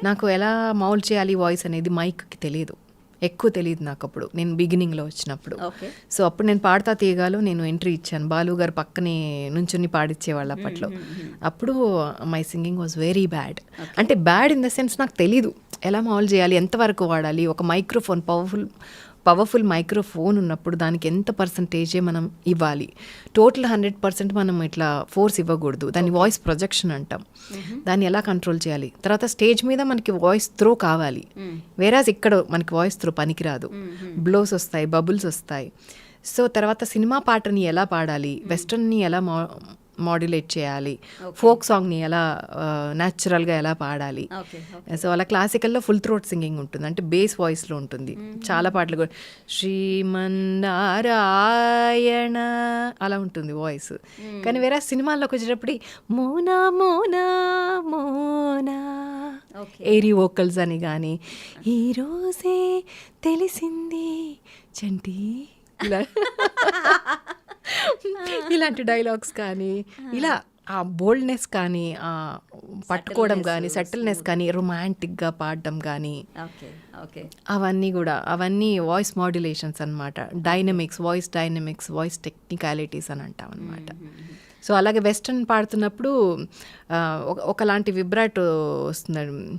నాకు ఎలా మౌల్ చేయాలి వాయిస్ అనేది మైక్కి తెలియదు, ఎక్కువ తెలియదు నాకు అప్పుడు, నేను బిగినింగ్లో వచ్చినప్పుడు. సో అప్పుడు నేను పాడతా తీయగాలో నేను ఎంట్రీ ఇచ్చాను, బాలు గారు పక్కనే నుంచుని పాడిచ్చేవాళ్ళు అప్పట్లో. అప్పుడు my singing was very bad. అంటే బ్యాడ్ ఇన్ ద సెన్స్ నాకు తెలీదు ఎలా మౌల్ చేయాలి, ఎంతవరకు వాడాలి. ఒక మైక్రోఫోన్, పవర్ఫుల్ మైక్రోఫోన్ ఉన్నప్పుడు దానికి ఎంత పర్సంటేజే మనం ఇవ్వాలి, టోటల్ 100% మనం ఇట్లా ఫోర్స్ ఇవ్వకూడదు. దాన్ని వాయిస్ ప్రొజెక్షన్ అంటాం. దాన్ని ఎలా కంట్రోల్ చేయాలి. తర్వాత స్టేజ్ మీద మనకి వాయిస్ త్రో కావాలి, వేరాజ్ ఇక్కడ మనకి వాయిస్ త్రో పనికిరాదు, బ్లోస్ వస్తాయి, బబుల్స్ వస్తాయి. సో తర్వాత సినిమా పాటని ఎలా పాడాలి, వెస్టర్న్ని ఎలా మాడ్యులేట్ చేయాలి, ఫోక్ సాంగ్ని ఎలా న్యాచురల్గా ఎలా పాడాలి. సో అలా క్లాసికల్లో ఫుల్ థ్రోట్ సింగింగ్ ఉంటుంది, అంటే బేస్ వాయిస్లో ఉంటుంది. చాలా పాటలు కూడా శ్రీమన్నారాయణ అలా ఉంటుంది వాయిస్. కానీ వేరే సినిమాల్లోకి వచ్చేటప్పుడు మోనా మోనా మోనా ఏరీ వోకల్స్ అని కానీ, ఈరోజే తెలిసింది చంటి ఇలాంటి డైలాగ్స్ కానీ, ఇలా ఆ బోల్డ్నెస్ కానీ, ఆ పట్టుకోవడం కానీ, సెటిల్నెస్ కానీ, రొమాంటిక్గా పాడడం కానీ, అవన్నీ వాయిస్ మాడ్యులేషన్స్ అనమాట. Dynamics, voice dynamics, voice technicalities అని అంటాం అనమాట. సో అలాగే వెస్టర్న్ పాడుతున్నప్పుడు ఒకలాంటి విబ్రాటో వస్తుందండి.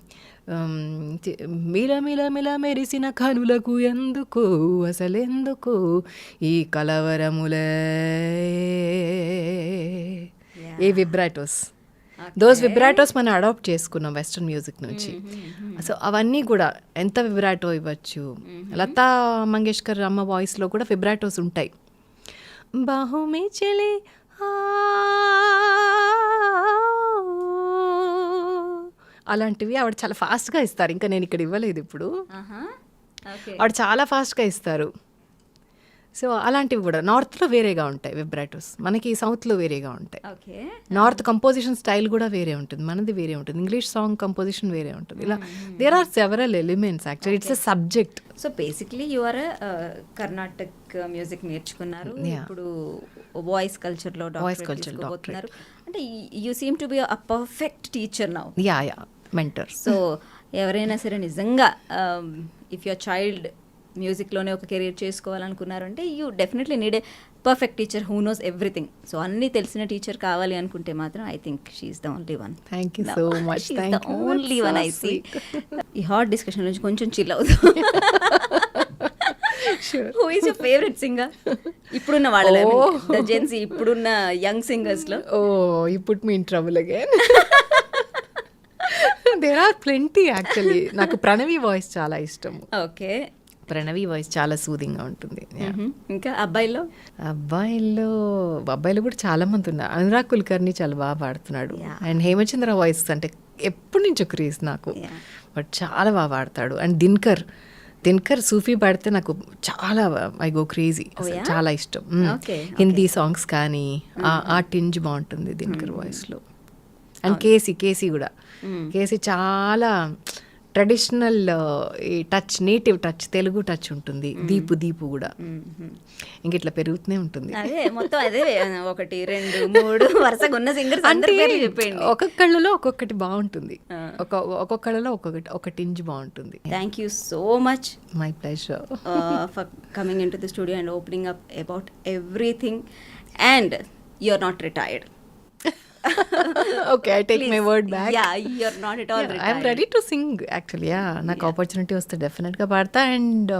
మిల మిల మిల మెరిసిన కనులకు ఎందుకు అసలెందుకు ఈ కలవరములే, ఏ విబ్రాటోస్, దోస్ విబ్రాటోస్ మనం అడాప్ట్ చేసుకున్నాం వెస్ట్రన్ మ్యూజిక్ నుంచి. సో అవన్నీ కూడా ఎంత విబ్రాటో ఇవ్వచ్చు. లతా మంగేష్కర్ అమ్మ వాయిస్లో కూడా విబ్రాటోస్ ఉంటాయి. బాహుమే చలే అలాంటివి ఆవిడ చాలా ఫాస్ట్గా ఇస్తారు. ఇంకా నేను ఇక్కడ ఇవ్వలేదు ఇప్పుడు, ఆవిడ చాలా ఫాస్ట్గా ఇస్తారు. సో అలాంటివి కూడా నార్త్లో వేరేగా ఉంటాయి విబ్రాటోస్, మనకి సౌత్లో వేరేగా ఉంటాయి. నార్త్ కంపోజిషన్ స్టైల్ కూడా వేరే ఉంటుంది, మనది వేరే ఉంటుంది. ఇంగ్లీష్ సాంగ్ కంపోజిషన్ వేరే ఉంటుంది. ఇలా there are several elements actually, it's a subject. So basically you are Karnataka music నేర్చుకున్నారు, ఇప్పుడు వాయిస్ కల్చర్లో డాక్టరేట్. అంటే you seem to be a perfect teacher now. Yeah mentor. So ఎవరైనా సరే నిజంగా ఇఫ్ యువర్ చైల్డ్ మ్యూజిక్లోనే ఒక కెరీర్ చేసుకోవాలనుకున్నారంటే you definitely need a perfect teacher who knows everything. So అన్నీ తెలిసిన టీచర్ కావాలి అనుకుంటే మాత్రం I think she's the only one. Thank you so much. The only one. I see ఈ హాట్ డిస్కషన్ నుంచి కొంచెం చిల్ అవుతుంది. Who is your favourite singer ఇప్పుడున్న వాళ్ళ, ద జెన్సీ, ఇప్పుడున్న యంగ్ సింగర్స్లో? Oh you put me in trouble again. There are plenty actually. నాకు Pranavi voice చాలా ఇష్టం. ఓకే, ప్రణవి వాయిస్ చాలా సూదింగ్గా ఉంటుంది. ఇంకా అబ్బాయిలో కూడా చాలా మంది ఉన్నారు. అనురాగ్ కుల్కర్ని చాలా బాగా పాడుతున్నాడు. అండ్ హేమచంద్ర వాయిస్ అంటే ఎప్పటి నుంచో క్రేజ్ నాకు, బట్ చాలా బాగా పాడతాడు. అండ్ దినకర్ సూఫీ పాడితే నాకు చాలా ఐ గో క్రేజీ, చాలా ఇష్టం. హిందీ సాంగ్స్ కానీ ఆ టింజ్ బాగుంటుంది దినకర్ వాయిస్లో. అండ్ కేసీ కూడా, కేసీ చాలా ట్రెడిషనల్ ఈ touch, native touch, Telugu touch ఉంటుంది. దీపు కూడా ఇంక ఇట్లా పెరుగుతూనే ఉంటుంది. అదే మొత్తం అదే 1 2 3 వరుసగా ఉన్న సింగర్స్ అందరి పేర్లు చెప్పండి. ఒక్కొక్కళ్ళలో ఒక్కొక్కటి బాగుంటుంది, ఒక్కొక్కళ్ళలో ఒక టింజ్ బాగుంటుంది. Thank you so much. My pleasure for coming in to the studio and opening up about everything. And you are not retired. Okay, I take my word back. Yeah, you're not at all I'm ready to sing actually. నాకు opportunity వస్తే డెఫినెట్గా పాడతా. And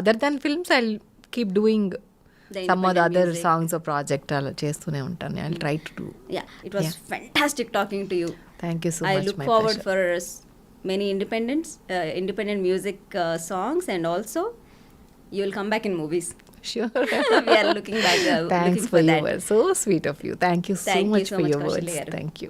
other than films I keep doing some of other songs project అలా చేస్తూనే ఉంటాను. I try to do. Yeah, it was fantastic talking to you. Thank you so I much. look forward for many independent music songs, and also you will come back in movies. Sure. We are looking back. Thanks looking for that. your words. So sweet of you. Thank you so Thank you much so for much, your Kaushali words. garu. Thank you.